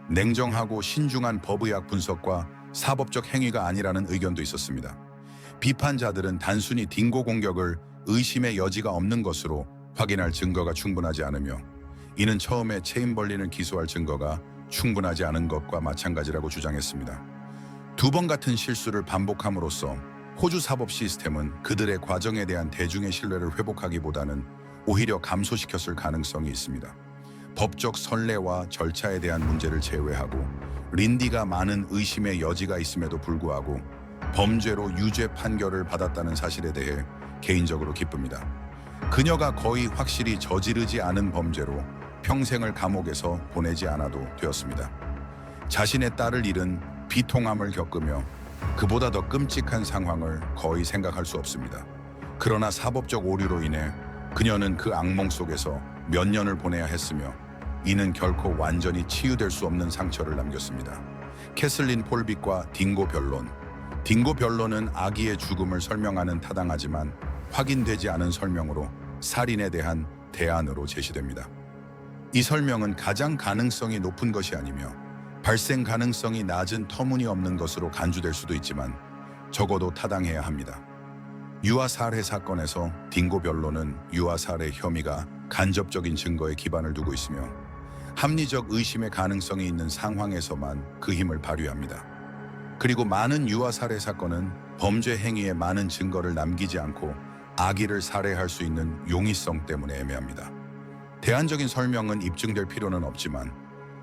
냉정하고 신중한 법의학 분석과 사법적 행위가 아니라는 의견도 있었습니다. 비판자들은 단순히 딩고 공격을 의심의 여지가 없는 것으로 확인할 증거가 충분하지 않으며 이는 처음에 체인벌린을 기소할 증거가 충분하지 않은 것과 마찬가지라고 주장했습니다. 두 번 같은 실수를 반복함으로써 호주 사법 시스템은 그들의 과정에 대한 대중의 신뢰를 회복하기보다는 오히려 감소시켰을 가능성이 있습니다. 법적 선례와 절차에 대한 문제를 제외하고 린디가 많은 의심의 여지가 있음에도 불구하고 범죄로 유죄 판결을 받았다는 사실에 대해 개인적으로 기쁩니다. 그녀가 거의 확실히 저지르지 않은 범죄로 평생을 감옥에서 보내지 않아도 되었습니다. 자신의 딸을 잃은 비통함을 겪으며 그보다 더 끔찍한 상황을 거의 생각할 수 없습니다. 그러나 사법적 오류로 인해 그녀는 그 악몽 속에서 몇 년을 보내야 했으며 이는 결코 완전히 치유될 수 없는 상처를 남겼습니다. 캐슬린 폴빅과 딩고 변론. 딩고 변론은 아기의 죽음을 설명하는 타당하지만 확인되지 않은 설명으로 살인에 대한 대안으로 제시됩니다. 이 설명은 가장 가능성이 높은 것이 아니며 발생 가능성이 낮은 터무니없는 것으로 간주될 수도 있지만 적어도 타당해야 합니다. 유아 살해 사건에서 딩고 변론은 유아 살해 혐의가 간접적인 증거에 기반을 두고 있으며 합리적 의심의 가능성이 있는 상황에서만 그 힘을 발휘합니다. 그리고 많은 유아 살해 사건은 범죄 행위에 많은 증거를 남기지 않고 아기를 살해할 수 있는 용이성 때문에 애매합니다. 대안적인 설명은 입증될 필요는 없지만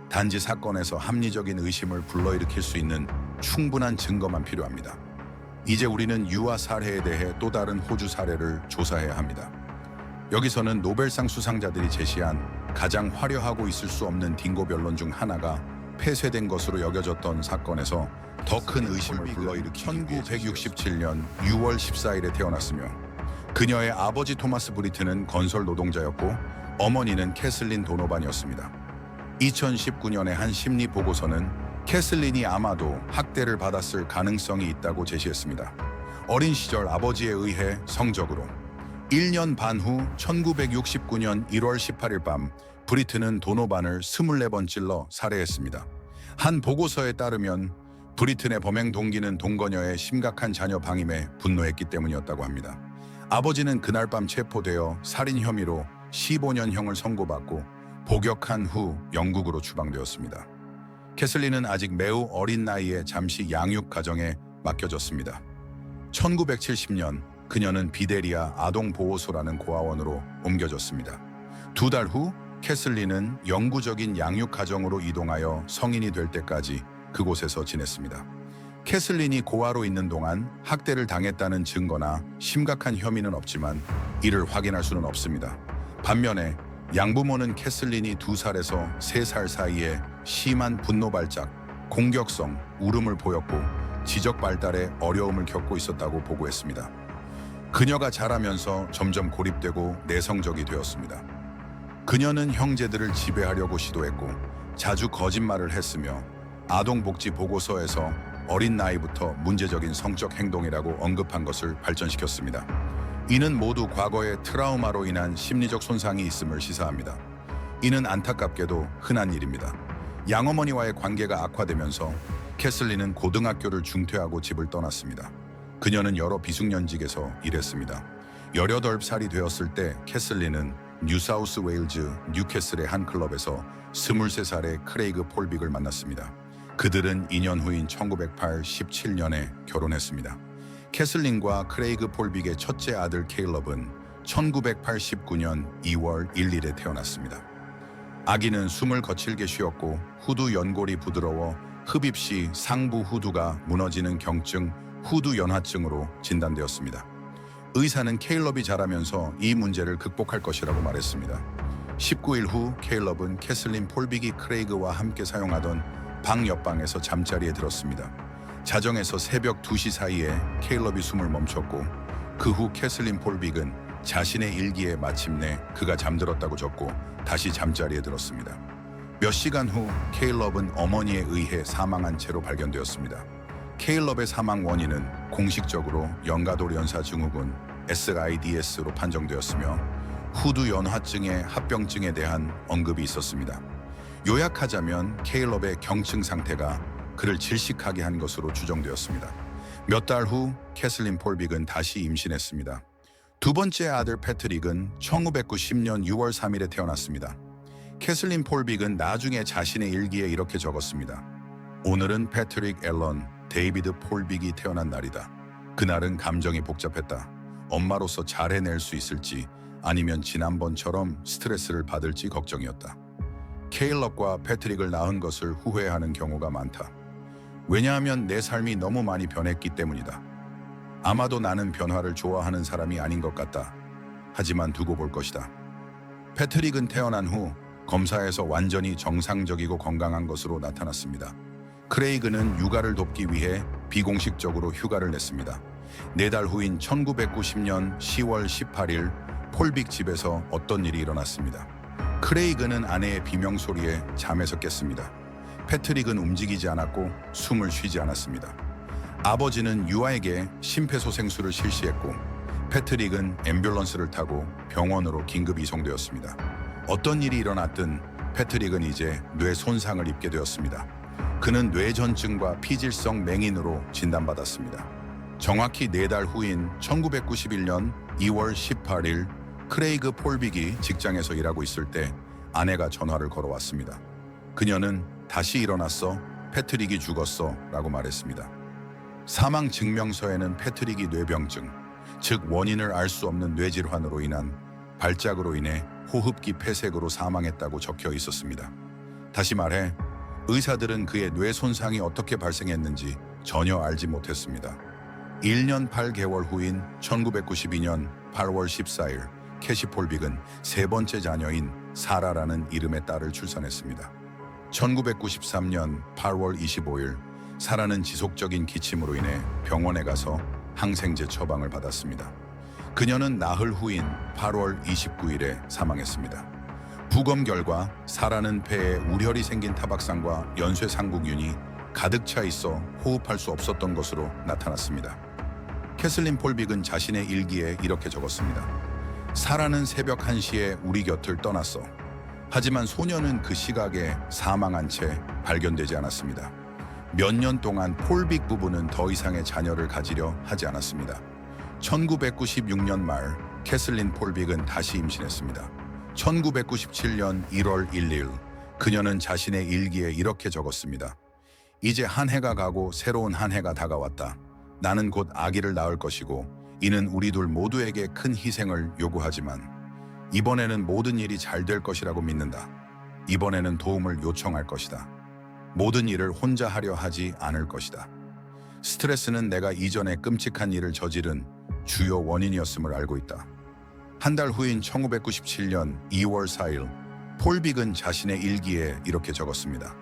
단지 사건에서 합리적인 의심을 불러일으킬 수 있는 충분한 증거만 필요합니다. 이제 우리는 유아 살해에 대해 또 다른 호주 사례를 조사해야 합니다. 여기서는 노벨상 수상자들이 제시한 가장 화려하고 있을 수 없는 딩고 변론 중 하나가 폐쇄된 것으로 여겨졌던 사건에서 더 큰 의심을 불러일으킨 1967년 6월 14일에 태어났으며 그녀의 아버지 토마스 브리트는 건설 노동자였고 어머니는 캐슬린 도노반이었습니다. 2019년의 한 심리 보고서는 캐슬린이 아마도 학대를 받았을 가능성이 있다고 제시했습니다. 어린 시절 아버지에 의해 성적으로 1년 반 후 1969년 1월 18일 밤 브리트는 도노반을 24번 찔러 살해했습니다. 한 보고서에 따르면 브리튼의 범행 동기는 동거녀의 심각한 자녀 방임에 분노했기 때문이었다고 합니다. 아버지는 그날 밤 체포되어 살인 혐의로 15년형을 선고받고 복역한 후 영국으로 추방되었습니다. 캐슬린은 아직 매우 어린 나이에 잠시 양육 가정에 맡겨졌습니다. 1970년 그녀는 비데리아 아동보호소라는 고아원으로 옮겨졌습니다. 2달 후 캐슬린은 영구적인 양육 가정으로 이동하여 성인이 될 때까지 그곳에서 지냈습니다. 캐슬린이 고아로 있는 동안 학대를 당했다는 증거나 심각한 혐의는 없지만 이를 확인할 수는 없습니다. 반면에 양부모는 캐슬린이 2살에서 3살 사이에 심한 분노 발작, 공격성, 울음을 보였고 지적 발달에 어려움을 겪고 있었다고 보고했습니다. 그녀가 자라면서 점점 고립되고 내성적이 되었습니다. 그녀는 형제들을 지배하려고 시도했고 자주 거짓말을 했으며 아동복지 보고서에서 어린 나이부터 문제적인 성적 행동이라고 언급한 것을 발전시켰습니다. 이는 모두 과거의 트라우마로 인한 심리적 손상이 있음을 시사합니다. 이는 안타깝게도 흔한 일입니다. 양어머니와의 관계가 악화되면서 캐슬린은 고등학교를 중퇴하고 집을 떠났습니다. 그녀는 여러 비숙련직에서 일했습니다. 18살이 되었을 때 캐슬린은 뉴사우스 웨일즈 뉴캐슬의 한 클럽에서 23살의 크레이그 폴빅을 만났습니다. 그들은 2년 후인 1987년에 결혼했습니다. 캐슬린과 크레이그 폴빅의 첫째 아들 케일럽은 1989년 2월 1일에 태어났습니다. 아기는 숨을 거칠게 쉬었고 후두 연골이 부드러워 흡입 시 상부 후두가 무너지는 경증 후두 연화증으로 진단되었습니다. 의사는 케일럽이 자라면서 이 문제를 극복할 것이라고 말했습니다. 19일 후 케일럽은 캐슬린 폴빅이 크레이그와 함께 사용하던 방 옆방에서 잠자리에 들었습니다. 자정에서 새벽 2시 사이에 케일럽이 숨을 멈췄고 그 후 캐슬린 폴빅은 자신의 일기에 마침내 그가 잠들었다고 적고 다시 잠자리에 들었습니다. 몇 시간 후 케일럽은 어머니에 의해 사망한 채로 발견되었습니다. 케일럽의 사망 원인은 공식적으로 연가돌 연사 증후군 SIDS로 판정되었으며 후두 연화증의 합병증에 대한 언급이 있었습니다. 요약하자면 케일럽의 경증 상태가 그를 질식하게 한 것으로 추정되었습니다. 몇 달 후 캐슬린 폴빅은 다시 임신했습니다. 두 번째 아들 패트릭은 1990년 6월 3일에 태어났습니다. 캐슬린 폴빅은 나중에 자신의 일기에 이렇게 적었습니다. 오늘은 패트릭 앨런 데이비드 폴빅이 태어난 날이다. 그날은 감정이 복잡했다. 엄마로서 잘 해낼 수 있을지 아니면 지난번처럼 스트레스를 받을지 걱정이었다. 케일럽과 패트릭을 낳은 것을 후회하는 경우가 많다. 왜냐하면 내 삶이 너무 많이 변했기 때문이다. 아마도 나는 변화를 좋아하는 사람이 아닌 것 같다. 하지만 두고 볼 것이다. 패트릭은 태어난 후 검사에서 완전히 정상적이고 건강한 것으로 나타났습니다. 크레이그는 육아를 돕기 위해 비공식적으로 휴가를 냈습니다. 4달 후인 1990년 10월 18일 폴빅 집에서 어떤 일이 일어났습니다. 크레이그는 아내의 비명소리에 잠에서 깼습니다. 패트릭은 움직이지 않았고 숨을 쉬지 않았습니다. 아버지는 유아에게 심폐소생술을 실시했고 패트릭은 앰뷸런스를 타고 병원으로 긴급 이송되었습니다. 어떤 일이 일어났든 패트릭은 이제 뇌 손상을 입게 되었습니다. 그는 뇌전증과 피질성 맹인으로 진단받았습니다. 정확히 4달 후인 1991년 2월 18일 크레이그 폴빅이 직장에서 일하고 있을 때 아내가 전화를 걸어왔습니다. 그녀는 다시 일어났어, 패트릭이 죽었어 라고 말했습니다. 사망 증명서에는 패트릭이 뇌병증, 즉 원인을 알 수 없는 뇌질환으로 인한 발작으로 인해 호흡기 폐색으로 사망했다고 적혀 있었습니다. 다시 말해 의사들은 그의 뇌 손상이 어떻게 발생했는지 전혀 알지 못했습니다. 1년 8개월 후인 1992년 8월 14일 캐시 폴빅은 세 번째 자녀인 사라라는 이름의 딸을 출산했습니다. 1993년 8월 25일 사라는 지속적인 기침으로 인해 병원에 가서 항생제 처방을 받았습니다. 그녀는 나흘 후인 8월 29일에 사망했습니다. 부검 결과 사라는 폐에 우열이 생긴 타박상과 연쇄상국균이 가득 차 있어 호흡할 수 없었던 것으로 나타났습니다. 캐슬린 폴빅은 자신의 일기에 이렇게 적었습니다. 사라는 새벽 1시에 우리 곁을 떠났어. 하지만 소녀는 그 시각에 사망한 채 발견되지 않았습니다. 몇 년 동안 폴빅 부부는 더 이상의 자녀를 가지려 하지 않았습니다. 1996년 말 캐슬린 폴빅은 다시 임신했습니다. 1997년 1월 1일 그녀는 자신의 일기에 이렇게 적었습니다. 이제 한 해가 가고 새로운 한 해가 다가왔다. 나는 곧 아기를 낳을 것이고 이는 우리 둘 모두에게 큰 희생을 요구하지만 이번에는 모든 일이 잘 될 것이라고 믿는다. 이번에는 도움을 요청할 것이다. 모든 일을 혼자 하려 하지 않을 것이다. 스트레스는 내가 이전에 끔찍한 일을 저지른 주요 원인이었음을 알고 있다. 한 달 후인 1997년 2월 4일 폴빅은 자신의 일기에 이렇게 적었습니다.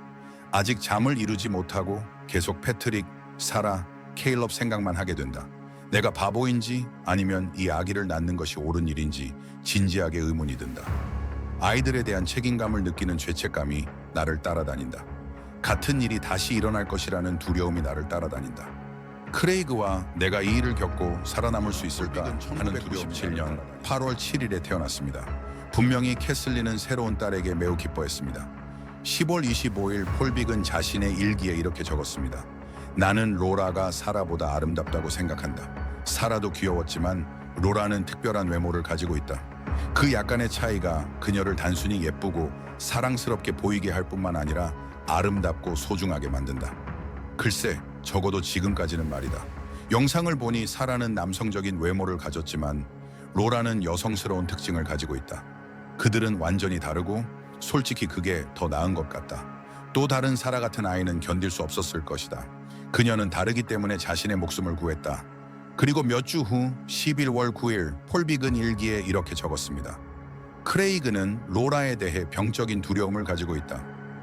아직 잠을 이루지 못하고 계속 패트릭, 사라, 케일럽 생각만 하게 된다. 내가 바보인지 아니면 이 아기를 낳는 것이 옳은 일인지 진지하게 의문이 든다. 아이들에 대한 책임감을 느끼는 죄책감이 나를 따라다닌다. 같은 일이 다시 일어날 것이라는 두려움이 나를 따라다닌다. 크레이그와 내가 이 일을 겪고 살아남을 수 있을까 하는 두려움이 2017년 8월 7일에 태어났습니다. 분명히 캐슬린은 새로운 딸에게 매우 기뻐했습니다. 10월 25일 폴빅은 자신의 일기에 이렇게 적었습니다. 나는 로라가 사라보다 아름답다고 생각한다. 사라도 귀여웠지만 로라는 특별한 외모를 가지고 있다. 그 약간의 차이가 그녀를 단순히 예쁘고 사랑스럽게 보이게 할 뿐만 아니라 아름답고 소중하게 만든다. 글쎄, 적어도 지금까지는 말이다. 영상을 보니 사라는 남성적인 외모를 가졌지만 로라는 여성스러운 특징을 가지고 있다. 그들은 완전히 다르고 솔직히 그게 더 나은 것 같다. 또 다른 사라 같은 아이는 견딜 수 없었을 것이다. 그녀는 다르기 때문에 자신의 목숨을 구했다. 그리고 몇 주 후 11월 9일 폴빅은 일기에 이렇게 적었습니다. 크레이그는 로라에 대해 병적인 두려움을 가지고 있다.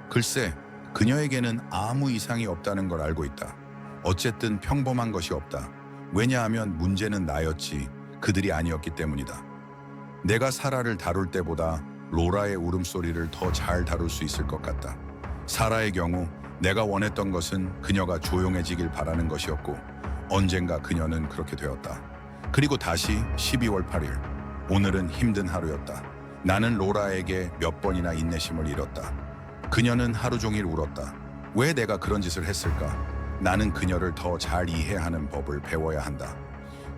글쎄, 그녀에게는 아무 이상이 없다는 걸 알고 있다. 어쨌든 평범한 것이 없다. 왜냐하면 문제는 나였지 그들이 아니었기 때문이다. 내가 사라를 다룰 때보다 로라의 울음소리를 더 잘 다룰 수 있을 것 같다. 사라의 경우 내가 원했던 것은 그녀가 조용해지길 바라는 것이었고 언젠가 그녀는 그렇게 되었다. 그리고 다시 12월 8일 오늘은 힘든 하루였다. 나는 로라에게 몇 번이나 인내심을 잃었다. 그녀는 하루 종일 울었다. 왜 내가 그런 짓을 했을까? 나는 그녀를 더 잘 이해하는 법을 배워야 한다.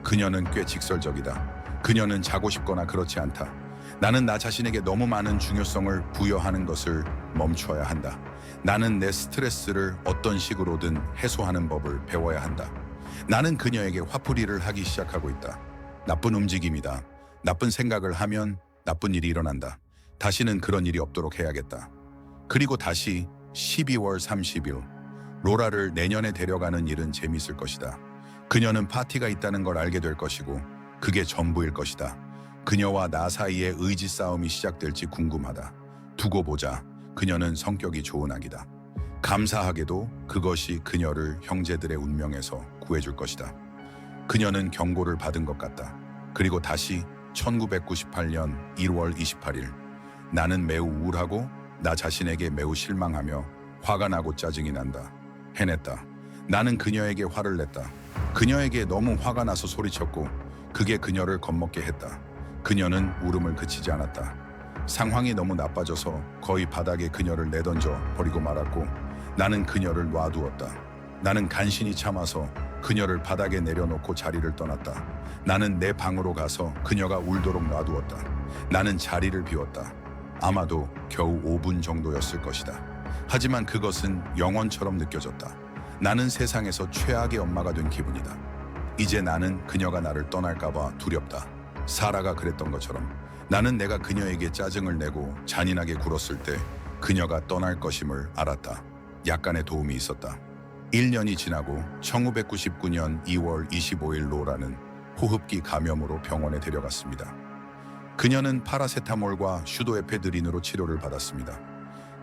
그녀는 꽤 직설적이다. 그녀는 자고 싶거나 그렇지 않다. 나는 나 자신에게 너무 많은 중요성을 부여하는 것을 멈춰야 한다. 나는 내 스트레스를 어떤 식으로든 해소하는 법을 배워야 한다. 나는 그녀에게 화풀이를 하기 시작하고 있다. 나쁜 움직임이다. 나쁜 생각을 하면 나쁜 일이 일어난다. 다시는 그런 일이 없도록 해야겠다. 그리고 다시 12월 30일 로라를 내년에 데려가는 일은 재미있을 것이다. 그녀는 파티가 있다는 걸 알게 될 것이고 그게 전부일 것이다. 그녀와 나 사이에 의지 싸움이 시작될지 궁금하다. 두고 보자. 그녀는 성격이 좋은 아기다. 감사하게도 그것이 그녀를 형제들의 운명에서 구해줄 것이다. 그녀는 경고를 받은 것 같다. 그리고 다시 1998년 1월 28일 나는 매우 우울하고 나 자신에게 매우 실망하며 화가 나고 짜증이 난다. 해냈다. 나는 그녀에게 화를 냈다. 그녀에게 너무 화가 나서 소리쳤고 그게 그녀를 겁먹게 했다. 그녀는 울음을 그치지 않았다. 상황이 너무 나빠져서 거의 바닥에 그녀를 내던져 버리고 말았고 나는 그녀를 놔두었다. 나는 간신히 참아서 그녀를 바닥에 내려놓고 자리를 떠났다. 나는 내 방으로 가서 그녀가 울도록 놔두었다. 나는 자리를 비웠다. 아마도 겨우 5분 정도였을 것이다. 하지만 그것은 영원처럼 느껴졌다. 나는 세상에서 최악의 엄마가 된 기분이다. 이제 나는 그녀가 나를 떠날까봐 두렵다. 사라가 그랬던 것처럼 나는 내가 그녀에게 짜증을 내고 잔인하게 굴었을 때 그녀가 떠날 것임을 알았다. 약간의 도움이 있었다. 1년이 지나고 1999년 2월 25일 로라는 호흡기 감염으로 병원에 데려갔습니다. 그녀는 파라세타몰과 슈도에페드린으로 치료를 받았습니다.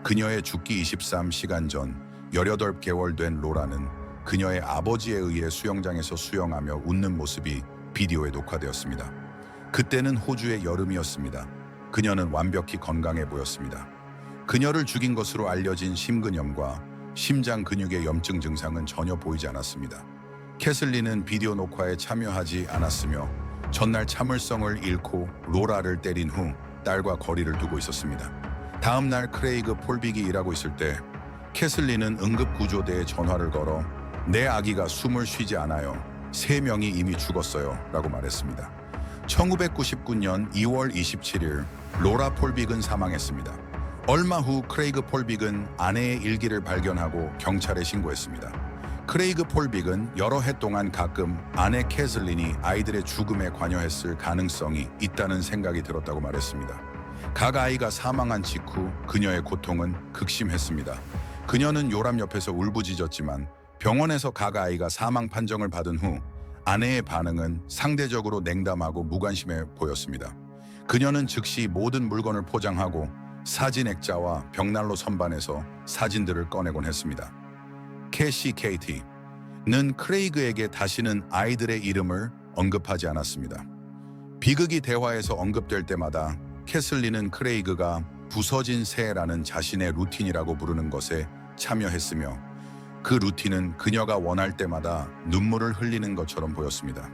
그녀의 죽기 23시간 전 18개월 된 로라는 그녀의 아버지에 의해 수영장에서 수영하며 웃는 모습이 비디오에 녹화되었습니다. 그때는 호주의 여름이었습니다. 그녀는 완벽히 건강해 보였습니다. 그녀를 죽인 것으로 알려진 심근염과 심장 근육의 염증 증상은 전혀 보이지 않았습니다. 캐슬린은 비디오 녹화에 참여하지 않았으며 전날 참을성을 잃고 로라를 때린 후 딸과 거리를 두고 있었습니다. 다음 날 크레이그 폴빅이 일하고 있을 때 캐슬린은 응급구조대에 전화를 걸어 내 아기가 숨을 쉬지 않아요. 3명이 이미 죽었어요. 라고 말했습니다. 1999년 2월 27일 로라 폴빅은 사망했습니다. 얼마 후 크레이그 폴빅은 아내의 일기를 발견하고 경찰에 신고했습니다. 크레이그 폴빅은 여러 해 동안 가끔 아내 캐슬린이 아이들의 죽음에 관여했을 가능성이 있다는 생각이 들었다고 말했습니다. 각 아이가 사망한 직후 그녀의 고통은 극심했습니다. 그녀는 요람 옆에서 울부짖었지만 병원에서 각 아이가 사망 판정을 받은 후 아내의 반응은 상대적으로 냉담하고 무관심해 보였습니다. 그녀는 즉시 모든 물건을 포장하고 사진 액자와 벽난로 선반에서 사진들을 꺼내곤 했습니다. 캐시 케이티는 크레이그에게 다시는 아이들의 이름을 언급하지 않았습니다. 비극이 대화에서 언급될 때마다 캐슬린은 크레이그가 부서진 새라는 자신의 루틴이라고 부르는 것에 참여했으며 그 루틴은 그녀가 원할 때마다 눈물을 흘리는 것처럼 보였습니다.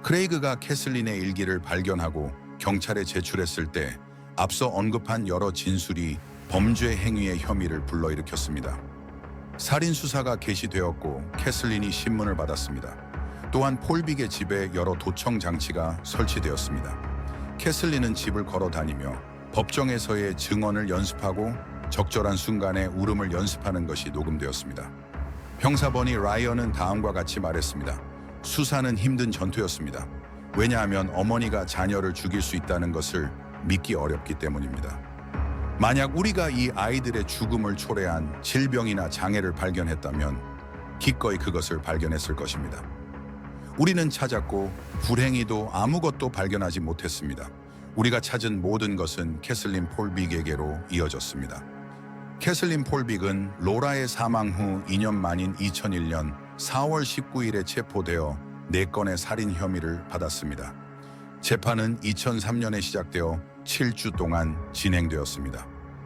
크레이그가 캐슬린의 일기를 발견하고 경찰에 제출했을 때 앞서 언급한 여러 진술이 범죄 행위의 혐의를 불러일으켰습니다. 살인 수사가 개시되었고 캐슬린이 신문을 받았습니다. 또한 폴빅의 집에 여러 도청 장치가 설치되었습니다. 캐슬린은 집을 걸어 다니며 법정에서의 증언을 연습하고 적절한 순간에 울음을 연습하는 것이 녹음되었습니다. 형사번이 라이언은 다음과 같이 말했습니다. 수사는 힘든 전투였습니다. 왜냐하면 어머니가 자녀를 죽일 수 있다는 것을 믿기 어렵기 때문입니다. 만약 우리가 이 아이들의 죽음을 초래한 질병이나 장애를 발견했다면 기꺼이 그것을 발견했을 것입니다. 우리는 찾았고 불행히도 아무것도 발견하지 못했습니다. 우리가 찾은 모든 것은 캐슬린 폴빅에게로 이어졌습니다. 캐슬린 폴빅은 로라의 사망 후 2년 만인 2001년 4월 19일에 체포되어 4건의 살인 혐의를 받았습니다. 재판은 2003년에 시작되어 7주 동안 진행되었습니다.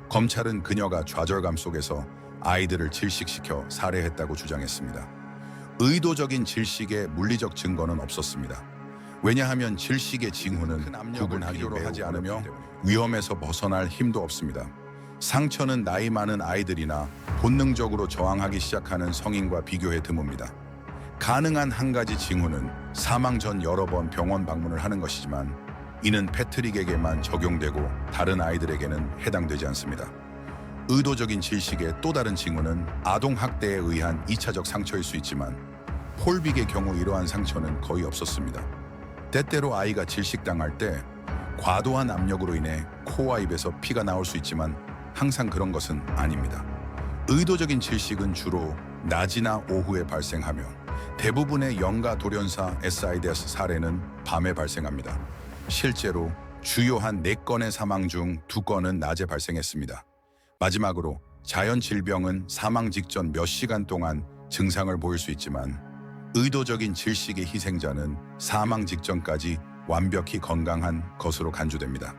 검찰은 그녀가 좌절감 속에서 아이들을 질식시켜 살해했다고 주장했습니다. 의도적인 질식의 물리적 증거는 없었습니다. 왜냐하면 질식의 징후는 구분하기 하지 않으며 위험에서 벗어날 힘도 없습니다. 상처는 나이 많은 아이들이나 본능적으로 저항하기 시작하는 성인과 비교해 드뭅니다. 가능한 한 가지 징후는 사망 전 여러 번 병원 방문을 하는 것이지만 이는 패트릭에게만 적용되고 다른 아이들에게는 해당되지 않습니다. 의도적인 질식의 또 다른 징후는 아동학대에 의한 2차적 상처일 수 있지만 폴빅의 경우 이러한 상처는 거의 없었습니다. 때때로 아이가 질식당할 때 과도한 압력으로 인해 코와 입에서 피가 나올 수 있지만 항상 그런 것은 아닙니다. 의도적인 질식은 주로 낮이나 오후에 발생하며 대부분의 영가 돌연사 SIDS 사례는 밤에 발생합니다. 실제로 주요한 4건의 사망 중 2건은 낮에 발생했습니다. 마지막으로 자연 질병은 사망 직전 몇 시간 동안 증상을 보일 수 있지만 의도적인 질식의 희생자는 사망 직전까지 완벽히 건강한 것으로 간주됩니다.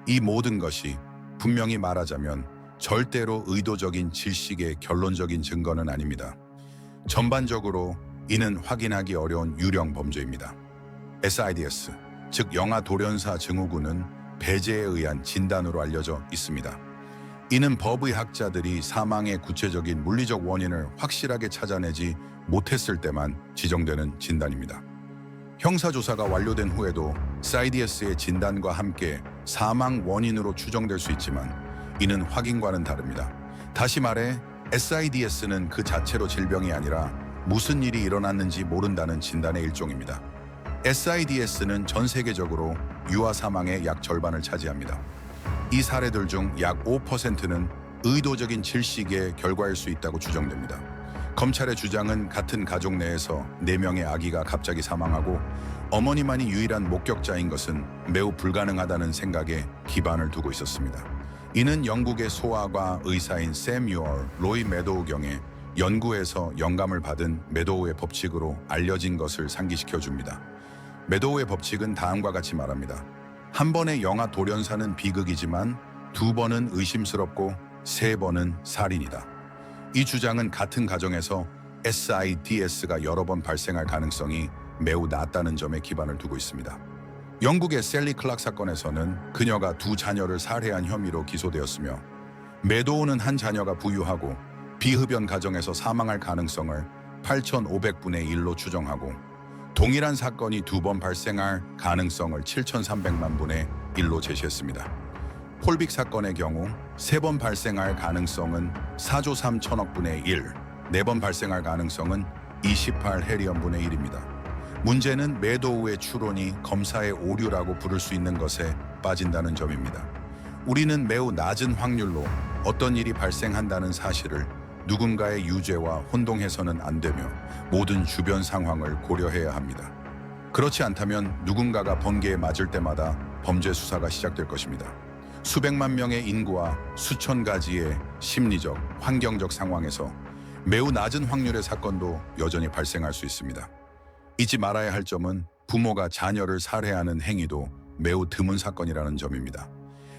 이 모든 것이 분명히 말하자면 절대로 의도적인 질식의 결론적인 증거는 아닙니다. 전반적으로 이는 확인하기 어려운 유령 범죄입니다. SIDS, 즉 영아 돌연사 증후군은 배제에 의한 진단으로 알려져 있습니다. 이는 법의 학자들이 사망의 구체적인 물리적 원인을 확실하게 찾아내지 못했을 때만 지정되는 진단입니다. 형사조사가 완료된 후에도 SIDS의 진단과 함께 사망 원인으로 추정될 수 있지만 이는 확인과는 다릅니다. 다시 말해 SIDS는 그 자체로 질병이 아니라 무슨 일이 일어났는지 모른다는 진단의 일종입니다. SIDS는 전 세계적으로 유아 사망의 약 절반을 차지합니다. 이 사례들 중 약 5%는 의도적인 질식의 결과일 수 있다고 추정됩니다. 검찰의 주장은 같은 가족 내에서 4명의 아기가 갑자기 사망하고 어머니만이 유일한 목격자인 것은 매우 불가능하다는 생각에 기반을 두고 있었습니다. 이는 영국의 소아과 의사인 세뮤얼 로이 메도우 경의 연구에서 영감을 받은 메도우의 법칙으로 알려진 것을 상기시켜줍니다. 메도우의 법칙은 다음과 같이 말합니다. 한 번의 영아 돌연사는 비극이지만 2번은 의심스럽고 3번은 살인이다. 이 주장은 같은 가정에서 SIDS가 여러 번 발생할 가능성이 매우 낮다는 점에 기반을 두고 있습니다. 영국의 셀리 클락 사건에서는 그녀가 2 자녀를 살해한 혐의로 기소되었으며 메도우는 한 자녀가 부유하고 비흡연 가정에서 사망할 가능성을 8,500분의 1로 추정하고 동일한 사건이 2번 발생할 가능성을 7,300만 분의 1로 제시했습니다. 폴빅 사건의 경우 3번 발생할 가능성은 4조 3천억 분의 1, 4번 발생할 가능성은 28 해리언 분의 1입니다. 문제는 메도우의 추론이 검사의 오류라고 부를 수 있는 것에 빠진다는 점입니다. 우리는 매우 낮은 확률로 어떤 일이 발생한다는 사실을 누군가의 유죄와 혼동해서는 안 되며 모든 주변 상황을 고려해야 합니다. 그렇지 않다면 누군가가 번개에 맞을 때마다 범죄 수사가 시작될 것입니다. 수백만 명의 인구와 수천 가지의 심리적, 환경적 상황에서 매우 낮은 확률의 사건도 여전히 발생할 수 있습니다. 잊지 말아야 할 점은 부모가 자녀를 살해하는 행위도 매우 드문 사건이라는 점입니다.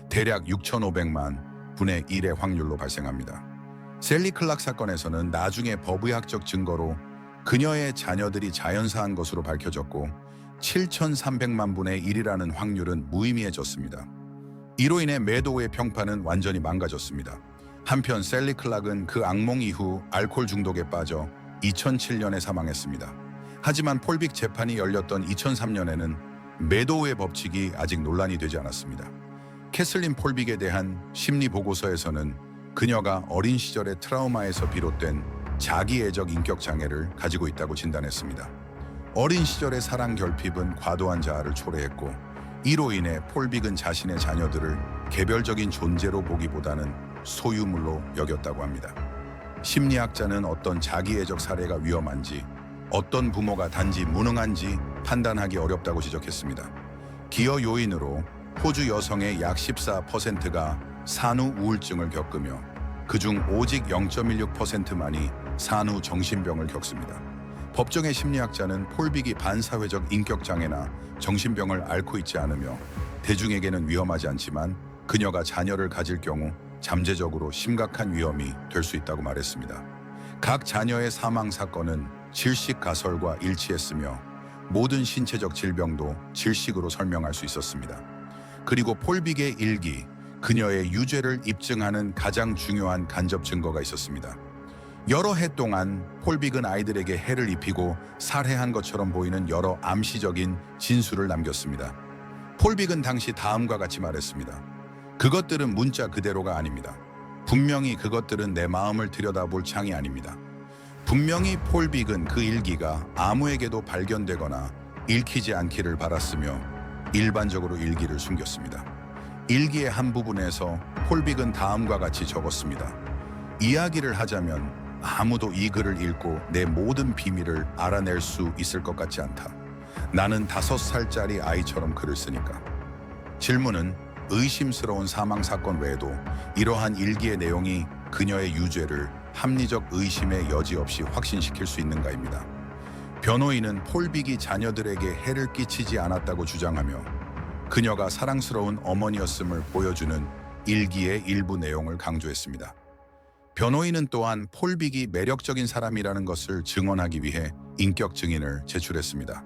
대략 6,500만 분의 1의 확률로 발생합니다. 셀리 클락 사건에서는 나중에 법의학적 증거로 그녀의 자녀들이 자연사한 것으로 밝혀졌고 7,300만 분의 1이라는 확률은 무의미해졌습니다. 이로 인해 메도우의 평판은 완전히 망가졌습니다. 한편 셀리 클락은 그 악몽 이후 알코올 중독에 빠져 2007년에 사망했습니다. 하지만 폴빅 재판이 열렸던 2003년에는 메도우의 법칙이 아직 논란이 되지 않았습니다. 캐슬린 폴빅에 대한 심리 보고서에서는 그녀가 어린 시절의 트라우마에서 비롯된 자기애적 인격 장애를 가지고 있다고 진단했습니다. 어린 시절의 사랑 결핍은 과도한 자아를 초래했고 이로 인해 폴빅은 자신의 자녀들을 개별적인 존재로 보기보다는 소유물로 여겼다고 합니다. 심리학자는 어떤 자기애적 사례가 위험한지, 어떤 부모가 단지 무능한지 판단하기 어렵다고 지적했습니다. 기여 요인으로 호주 여성의 약 14%가 산후 우울증을 겪으며 그중 오직 0.16%만이 산후 정신병을 겪습니다. 법정의 심리학자는 폴빅이 반사회적 인격장애나 정신병을 앓고 있지 않으며 대중에게는 위험하지 않지만 그녀가 자녀를 가질 경우 잠재적으로 심각한 위험이 될 수 있다고 말했습니다. 각 자녀의 사망 사건은 질식 가설과 일치했으며 모든 신체적 질병도 질식으로 설명할 수 있었습니다. 그리고 폴빅의 일기, 그녀의 유죄를 입증하는 가장 중요한 간접 증거가 있었습니다. 여러 해 동안 폴빅은 아이들에게 해를 입히고 살해한 것처럼 보이는 여러 암시적인 진술을 남겼습니다. 폴빅은 당시 다음과 같이 말했습니다. 그것들은 문자 그대로가 아닙니다. 분명히 그것들은 내 마음을 들여다볼 창이 아닙니다. 분명히 폴빅은 그 일기가 아무에게도 발견되거나 읽히지 않기를 바랐으며 일반적으로 일기를 숨겼습니다. 일기의 한 부분에서 폴빅은 다음과 같이 적었습니다. 이야기를 하자면 아무도 이 글을 읽고 내 모든 비밀을 알아낼 수 있을 것 같지 않다. 나는 5살짜리 아이처럼 글을 쓰니까. 질문은 의심스러운 사망 사건 외에도 이러한 일기의 내용이 그녀의 유죄를 합리적 의심의 여지 없이 확신시킬 수 있는가입니다. 변호인은 폴빅이 자녀들에게 해를 끼치지 않았다고 주장하며 그녀가 사랑스러운 어머니였음을 보여주는 일기의 일부 내용을 강조했습니다. 변호인은 또한 폴빅이 매력적인 사람이라는 것을 증언하기 위해 인격 증인을 제출했습니다.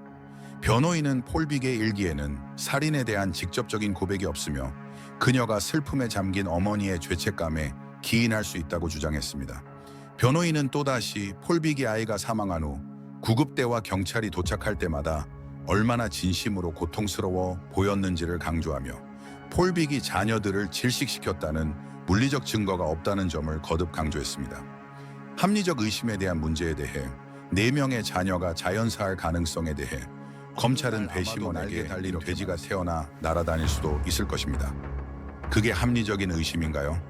변호인은 폴빅의 일기에는 살인에 대한 직접적인 고백이 없으며 그녀가 슬픔에 잠긴 어머니의 죄책감에 기인할 수 있다고 주장했습니다. 변호인은 또다시 폴빅의 아이가 사망한 후 구급대와 경찰이 도착할 때마다 얼마나 진심으로 고통스러워 보였는지를 강조하며 폴빅이 자녀들을 질식시켰다는 물리적 증거가 없다는 점을 거듭 강조했습니다. 합리적 의심에 대한 문제에 대해 4명의 자녀가 자연사할 가능성에 대해 검찰은 배심원에게 달린 돼지가 태어나 날아다닐 수도 있을 것입니다. 그게 합리적인 의심인가요?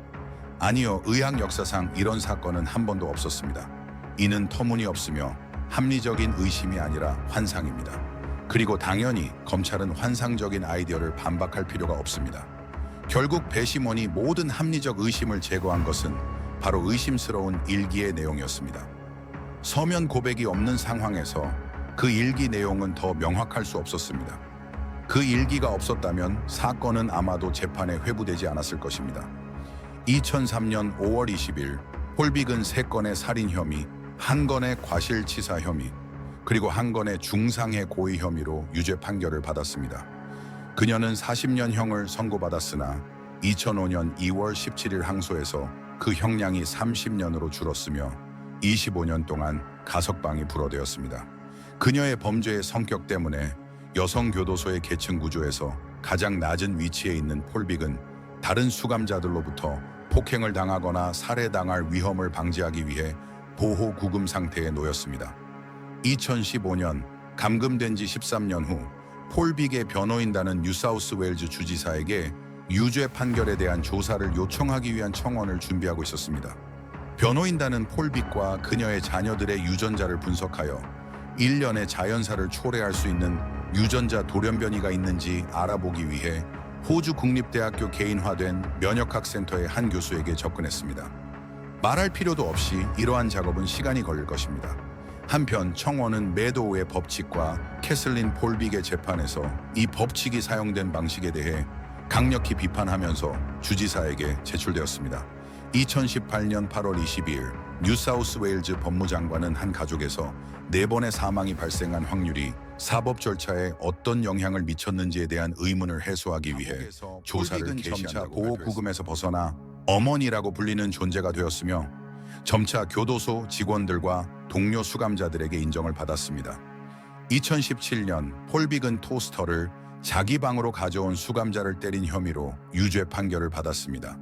아니요, 의학 역사상 이런 사건은 한 번도 없었습니다. 이는 터무니없으며 합리적인 의심이 아니라 환상입니다. 그리고 당연히 검찰은 환상적인 아이디어를 반박할 필요가 없습니다. 결국 배심원이 모든 합리적 의심을 제거한 것은 바로 의심스러운 일기의 내용이었습니다. 서면 고백이 없는 상황에서 그 일기 내용은 더 명확할 수 없었습니다. 그 일기가 없었다면 사건은 아마도 재판에 회부되지 않았을 것입니다. 2003년 5월 20일 폴빅은 3건의 살인 혐의, 1건의 과실치사 혐의, 그리고 1건의 중상해 고의 혐의로 유죄 판결을 받았습니다. 그녀는 40년형을 선고받았으나 2005년 2월 17일 항소에서 그 형량이 30년으로 줄었으며 25년 동안 가석방이 불어되었습니다. 그녀의 범죄의 성격 때문에 여성교도소의 계층 구조에서 가장 낮은 위치에 있는 폴빅은 다른 수감자들로부터 폭행을 당하거나 살해당할 위험을 방지하기 위해 보호 구금 상태에 놓였습니다. 2015년 감금된 지 13년 후 폴빅의 변호인단은 뉴사우스웨일즈 주지사에게 유죄 판결에 대한 조사를 요청하기 위한 청원을 준비하고 있었습니다. 변호인단은 폴빅과 그녀의 자녀들의 유전자를 분석하여 1년의 자연사를 초래할 수 있는 유전자 돌연변이가 있는지 알아보기 위해 호주 국립대학교 개인화된 면역학 센터의 한 교수에게 접근했습니다. 말할 필요도 없이 이러한 작업은 시간이 걸릴 것입니다. 한편 청원은 매도우의 법칙과 캐슬린 폴빅의 재판에서 이 법칙이 사용된 방식에 대해 강력히 비판하면서 주지사에게 제출되었습니다. 2018년 8월 22일 뉴사우스웨일즈 법무장관은 한 가족에서 4번의 사망이 발생한 확률이 사법 절차에 어떤 영향을 미쳤는지에 대한 의문을 해소하기 위해 조사를 개시한다고 보호 구금에서 벗어나 어머니라고 불리는 존재가 되었으며 점차 교도소 직원들과 동료 수감자들에게 인정을 받았습니다. 2017년 폴빅은 토스터를 자기 방으로 가져온 수감자를 때린 혐의로 유죄 판결을 받았습니다.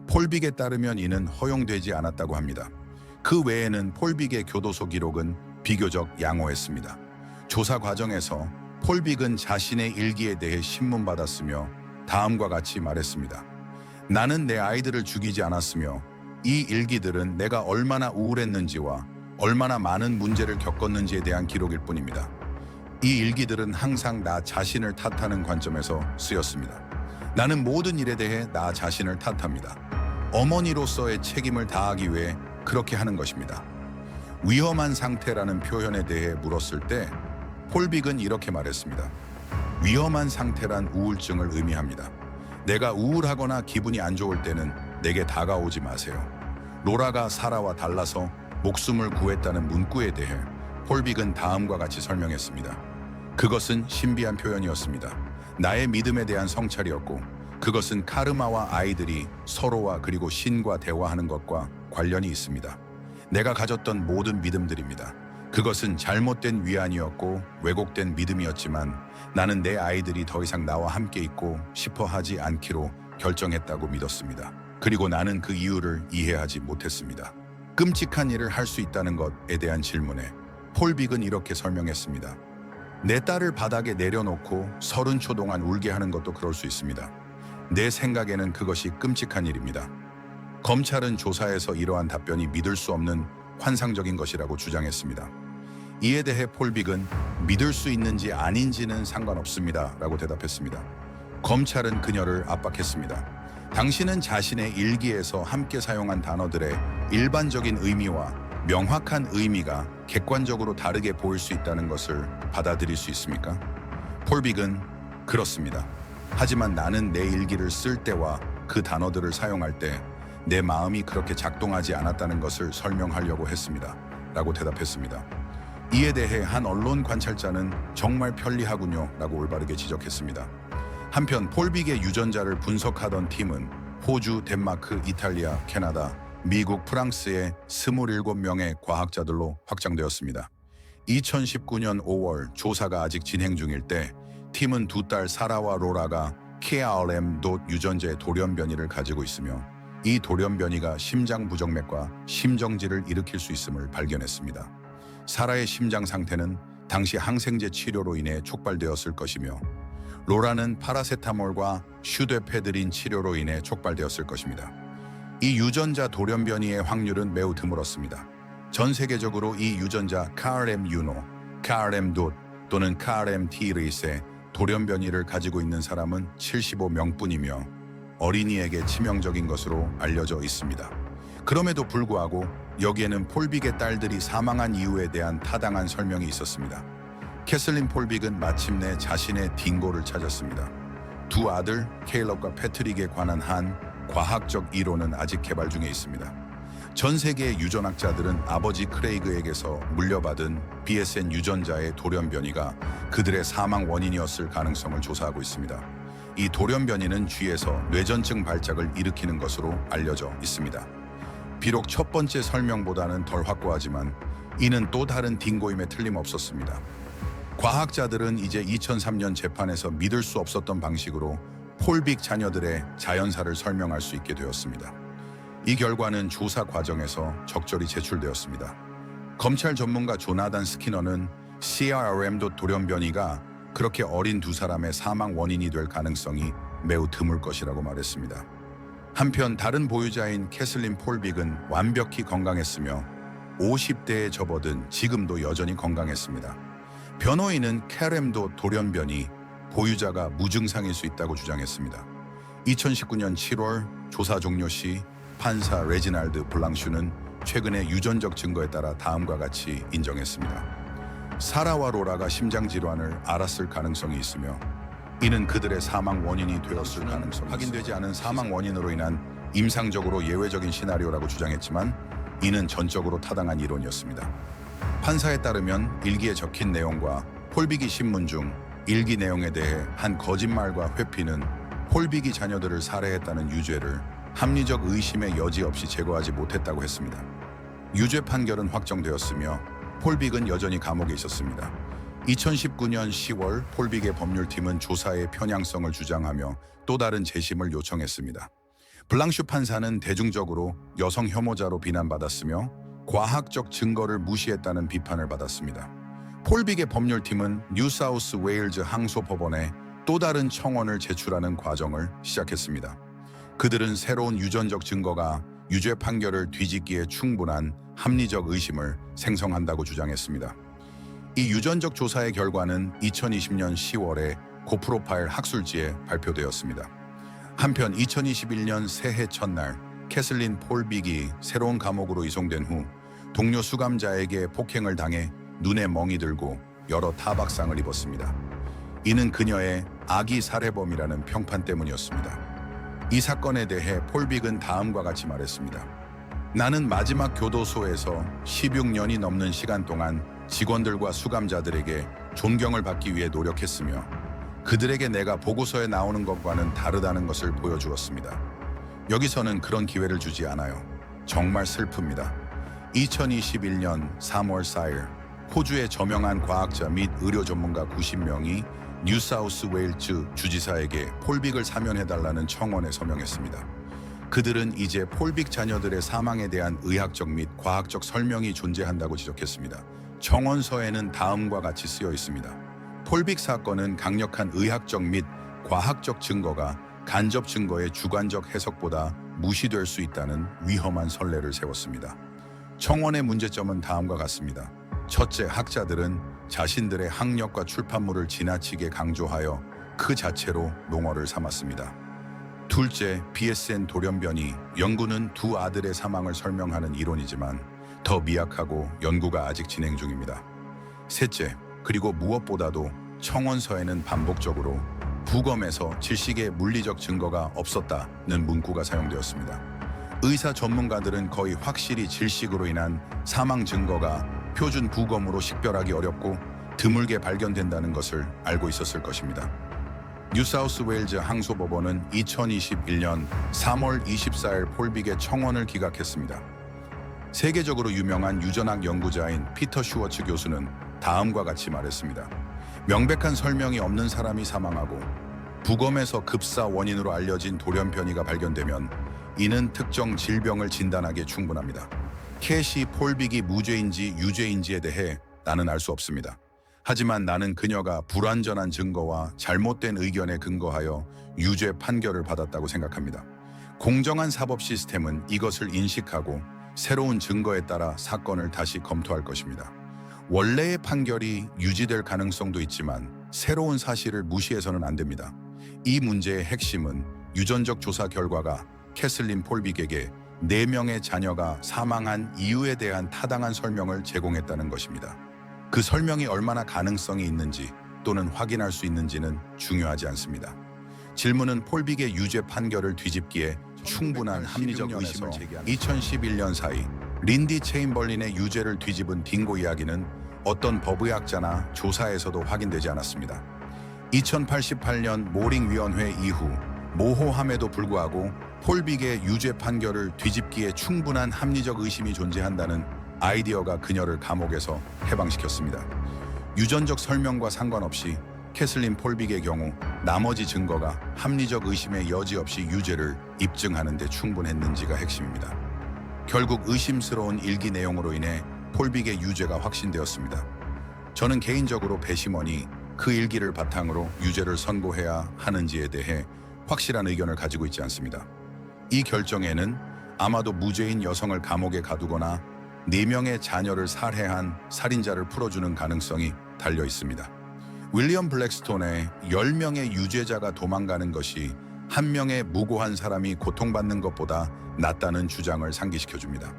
폴빅에 따르면 이는 허용되지 않았다고 합니다. 그 외에는 폴빅의 교도소 기록은 비교적 양호했습니다. 조사 과정에서 폴빅은 자신의 일기에 대해 신문받았으며 다음과 같이 말했습니다. 나는 내 아이들을 죽이지 않았으며 이 일기들은 내가 얼마나 우울했는지와 얼마나 많은 문제를 겪었는지에 대한 기록일 뿐입니다. 이 일기들은 항상 나 자신을 탓하는 관점에서 쓰였습니다. 나는 모든 일에 대해 나 자신을 탓합니다. 어머니로서의 책임을 다하기 위해 그렇게 하는 것입니다. 위험한 상태라는 표현에 대해 물었을 때 폴빅은 이렇게 말했습니다. 위험한 상태란 우울증을 의미합니다. 내가 우울하거나 기분이 안 좋을 때는 내게 다가오지 마세요. 로라가 사라와 달라서 목숨을 구했다는 문구에 대해 폴빅은 다음과 같이 설명했습니다. 그것은 신비한 표현이었습니다. 나의 믿음에 대한 성찰이었고 그것은 카르마와 아이들이 서로와 그리고 신과 대화하는 것과 관련이 있습니다. 내가 가졌던 모든 믿음들입니다. 그것은 잘못된 위안이었고 왜곡된 믿음이었지만 나는 내 아이들이 더 이상 나와 함께 있고 싶어 하지 않기로 결정했다고 믿었습니다. 그리고 나는 그 이유를 이해하지 못했습니다. 끔찍한 일을 할 수 있다는 것에 대한 질문에 폴빅은 이렇게 설명했습니다. 내 딸을 바닥에 내려놓고 30초 동안 울게 하는 것도 그럴 수 있습니다. 내 생각에는 그것이 끔찍한 일입니다. 검찰은 조사에서 이러한 답변이 믿을 수 없는 환상적인 것이라고 주장했습니다. 이에 대해 폴빅은 믿을 수 있는지 아닌지는 상관없습니다 라고 대답했습니다. 검찰은 그녀를 압박했습니다. 당신은 자신의 일기에서 함께 사용한 단어들의 일반적인 의미와 명확한 의미가 객관적으로 다르게 보일 수 있다는 것을 받아들일 수 있습니까? 폴빅은 그렇습니다. 하지만 나는 내 일기를 쓸 때와 그 단어들을 사용할 때 내 마음이 그렇게 작동하지 않았다는 것을 설명하려고 했습니다 라고 대답했습니다. 이에 대해 한 언론 관찰자는 정말 편리하군요 라고 올바르게 지적했습니다. 한편 폴빅의 유전자를 분석하던 팀은 호주, 덴마크, 이탈리아, 캐나다, 미국, 프랑스의 27명의 과학자들로 확장되었습니다. 2019년 5월 조사가 아직 진행 중일 때 팀은 두 딸 사라와 로라가 KRM 유전자의 돌연변이를 가지고 있으며 이 돌연변이가 심장 부정맥과 심정지를 일으킬 수 있음을 발견했습니다. 사라의 심장 상태는 당시 항생제 치료로 인해 촉발되었을 것이며 로라는 파라세타몰과 슈데페드린 치료로 인해 촉발되었을 것입니다. 이 유전자 돌연변이의 확률은 매우 드물었습니다. 전 세계적으로 이 유전자 KRM-유노, KRM-DOT 또는 KRM-T-릿의 돌연변이를 가지고 있는 사람은 75명뿐이며 어린이에게 치명적인 것으로 알려져 있습니다. 그럼에도 불구하고 여기에는 폴빅의 딸들이 사망한 이유에 대한 타당한 설명이 있었습니다. 캐슬린 폴빅은 마침내 자신의 딩고를 찾았습니다. 두 아들 케일럽과 패트릭에 관한 한 과학적 이론은 아직 개발 중에 있습니다. 전 세계의 유전학자들은 아버지 크레이그에게서 물려받은 BSN 유전자의 돌연변이가 그들의 사망 원인이었을 가능성을 조사하고 있습니다. 이 돌연변이는 쥐에서 뇌전증 발작을 일으키는 것으로 알려져 있습니다. 비록 첫 번째 설명보다는 덜 확고하지만 이는 또 다른 딩고임에 틀림없었습니다. 과학자들은 이제 2003년 재판에서 믿을 수 없었던 방식으로 폴빅 자녀들의 자연사를 설명할 수 있게 되었습니다. 이 결과는 조사 과정에서 적절히 제출되었습니다. 검찰 전문가 조나단 스키너는 CRM 돌연변이가 그렇게 어린 두 사람의 사망 원인이 될 가능성이 매우 드물 것이라고 말했습니다. 한편 다른 보유자인 캐슬린 폴빅은 완벽히 건강했으며 50대에 접어든 지금도 여전히 건강했습니다. 변호인은 KRM 돌연변이 보유자가 무증상일 수 있다고 주장했습니다. 2019년 7월 조사 종료 시 판사 레지날드 블랑슈는 최근의 유전적 증거에 따라 다음과 같이 인정했습니다. 사라와 로라가 심장질환을 앓았을 가능성이 있으며 이는 그들의 사망 원인이 되었을 가능성이 확인되지 않은 사망 원인으로 인한 임상적으로 예외적인 시나리오라고 주장했지만 이는 전적으로 타당한 이론이었습니다. 판사에 따르면 일기에 적힌 내용과 폴빅이 신문 중 일기 내용에 대해 한 거짓말과 회피는 폴빅이 자녀들을 살해했다는 유죄를 합리적 의심의 여지 없이 제거하지 못했다고 했습니다. 유죄 판결은 확정되었으며 폴빅은 여전히 감옥에 있었습니다. 2019년 10월 폴빅의 법률팀은 조사의 편향성을 주장하며 또 다른 재심을 요청했습니다. 블랑슈 판사는 대중적으로 여성 혐오자로 비난받았으며 과학적 증거를 무시했다는 비판을 받았습니다. 폴빅의 법률팀은 뉴사우스 웨일즈 항소법원에 또 다른 청원을 제출하는 과정을 시작했습니다. 그들은 새로운 유전적 증거가 유죄 판결을 뒤집기에 충분한 합리적 의심을 생성한다고 주장했습니다. 이 유전적 조사의 결과는 2020년 10월에 고프로파일 학술지에 발표되었습니다. 한편 2021년 새해 첫날 캐슬린 폴빅이 새로운 감옥으로 이송된 후 동료 수감자에게 폭행을 당해 눈에 멍이 들고 여러 타박상을 입었습니다. 이는 그녀의 아기 살해범이라는 평판 때문이었습니다. 이 사건에 대해 폴빅은 다음과 같이 말했습니다. 나는 마지막 교도소에서 16년이 넘는 시간 동안 직원들과 수감자들에게 존경을 받기 위해 노력했으며 그들에게 내가 보고서에 나오는 것과는 다르다는 것을 보여주었습니다. 여기서는 그런 기회를 주지 않아요. 정말 슬픕니다. 2021년 3월 4일 호주의 저명한 과학자 및 의료 전문가 90명이 뉴사우스 웨일즈 주지사에게 폴빅을 사면해달라는 청원에 서명했습니다. 그들은 이제 폴빅 자녀들의 사망에 대한 의학적 및 과학적 설명이 존재한다고 지적했습니다. 청원서에는 다음과 같이 쓰여 있습니다. 폴빅 사건은 강력한 의학적 및 과학적 증거가 간접 증거의 주관적 해석보다 무시될 수 있다는 위험한 선례를 세웠습니다. 청원의 문제점은 다음과 같습니다. 첫째, 학자들은 자신들의 학력과 출판물을 지나치게 강조하여 그 자체로 농어를 삼았습니다. 둘째, BSN 돌연변이 연구는 두 아들의 사망을 설명하는 이론이지만 더 미약하고 연구가 아직 진행 중입니다. 셋째, 그리고 무엇보다도 청원서에는 반복적으로 부검에서 질식의 물리적 증거가 없었다는 문구가 사용되었습니다. 의사 전문가들은 거의 확실히 질식으로 인한 사망 증거가 표준 부검으로 식별하기 어렵고 드물게 발견된다는 것을 알고 있었을 것입니다. 뉴사우스웨일즈 항소법원은 2021년 3월 24일 폴빅의 청원을 기각했습니다. 세계적으로 유명한 유전학 연구자인 피터 슈워츠 교수는 다음과 같이 말했습니다. 명백한 설명이 없는 사람이 사망하고 부검에서 급사 원인으로 알려진 돌연변이가 발견되면 이는 특정 질병을 진단하기에 충분합니다. 캐시 폴빅이 무죄인지 유죄인지에 대해 나는 알 수 없습니다. 하지만 나는 그녀가 불완전한 증거와 잘못된 의견에 근거하여 유죄 판결을 받았다고 생각합니다. 공정한 사법 시스템은 이것을 인식하고 새로운 증거에 따라 사건을 다시 검토할 것입니다. 원래의 판결이 유지될 가능성도 있지만 새로운 사실을 무시해서는 안 됩니다. 이 문제의 핵심은 유전적 조사 결과가 캐슬린 폴빅에게 4명의 자녀가 사망한 이유에 대한 타당한 설명을 제공했다는 것입니다. 그 설명이 얼마나 가능성이 있는지 또는 확인할 수 있는지는 중요하지 않습니다. 질문은 폴빅의 유죄 판결을 뒤집기에 충분한 합리적 의심을 제기한 2011년 사이 린디 체인벌린의 유죄를 뒤집은 빙고 이야기는 어떤 법의학자나 조사에서도 확인되지 않았습니다. 2088년 모링위원회 이후 모호함에도 불구하고 폴빅의 유죄 판결을 뒤집기에 충분한 합리적 의심이 존재한다는 아이디어가 그녀를 감옥에서 해방시켰습니다. 유전적 설명과 상관없이 캐슬린 폴빅의 경우 나머지 증거가 합리적 의심의 여지 없이 유죄를 입증하는 데 충분했는지가 핵심입니다. 결국 의심스러운 일기 내용으로 인해 폴빅의 유죄가 확신되었습니다. 저는 개인적으로 배심원이 그 일기를 바탕으로 유죄를 선고해야 하는지에 대해 확실한 의견을 가지고 있지 않습니다. 이 결정에는 아마도 무죄인 여성을 감옥에 가두거나 4명의 자녀를 살해한 살인자를 풀어주는 가능성이 달려 있습니다. 윌리엄 블랙스톤의 10명의 유죄자가 도망가는 것이 1명의 무고한 사람이 고통받는 것보다 낫다는 주장을 상기시켜줍니다.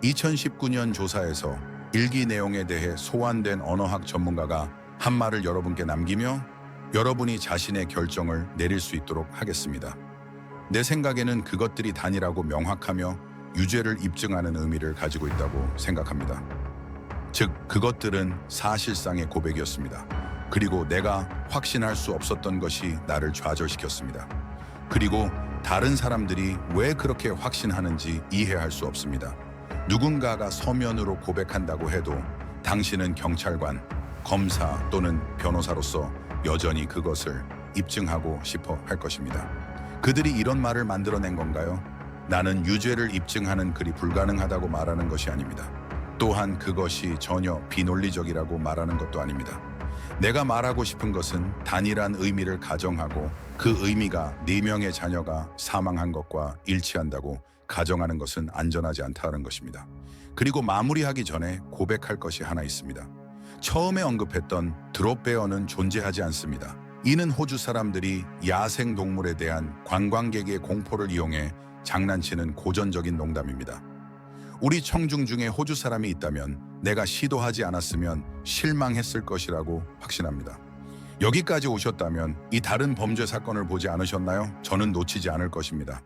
2019년 조사에서 일기 내용에 대해 소환된 언어학 전문가가 한 말을 여러분께 남기며 여러분이 자신의 결정을 내릴 수 있도록 하겠습니다. 내 생각에는 그것들이 단일하고 명확하며 유죄를 입증하는 의미를 가지고 있다고 생각합니다. 즉, 그것들은 사실상의 고백이었습니다. 그리고 내가 확신할 수 없었던 것이 나를 좌절시켰습니다. 그리고 다른 사람들이 왜 그렇게 확신하는지 이해할 수 없습니다. 누군가가 서면으로 고백한다고 해도 당신은 경찰관, 검사 또는 변호사로서 여전히 그것을 입증하고 싶어 할 것입니다. 그들이 이런 말을 만들어낸 건가요? 나는 유죄를 입증하는 글이 불가능하다고 말하는 것이 아닙니다. 또한 그것이 전혀 비논리적이라고 말하는 것도 아닙니다. 내가 말하고 싶은 것은 단일한 의미를 가정하고 그 의미가 4명의 자녀가 사망한 것과 일치한다고 가정하는 것은 안전하지 않다는 것입니다. 그리고 마무리하기 전에 고백할 것이 하나 있습니다. 처음에 언급했던 드롭베어는 존재하지 않습니다. 이는 호주 사람들이 야생 동물에 대한 관광객의 공포를 이용해 장난치는 고전적인 농담입니다. 우리 청중 중에 호주 사람이 있다면 내가 시도하지 않았으면 실망했을 것이라고 확신합니다. 여기까지 오셨다면 이 다른 범죄 사건을 보지 않으셨나요? 저는 놓치지 않을 것입니다.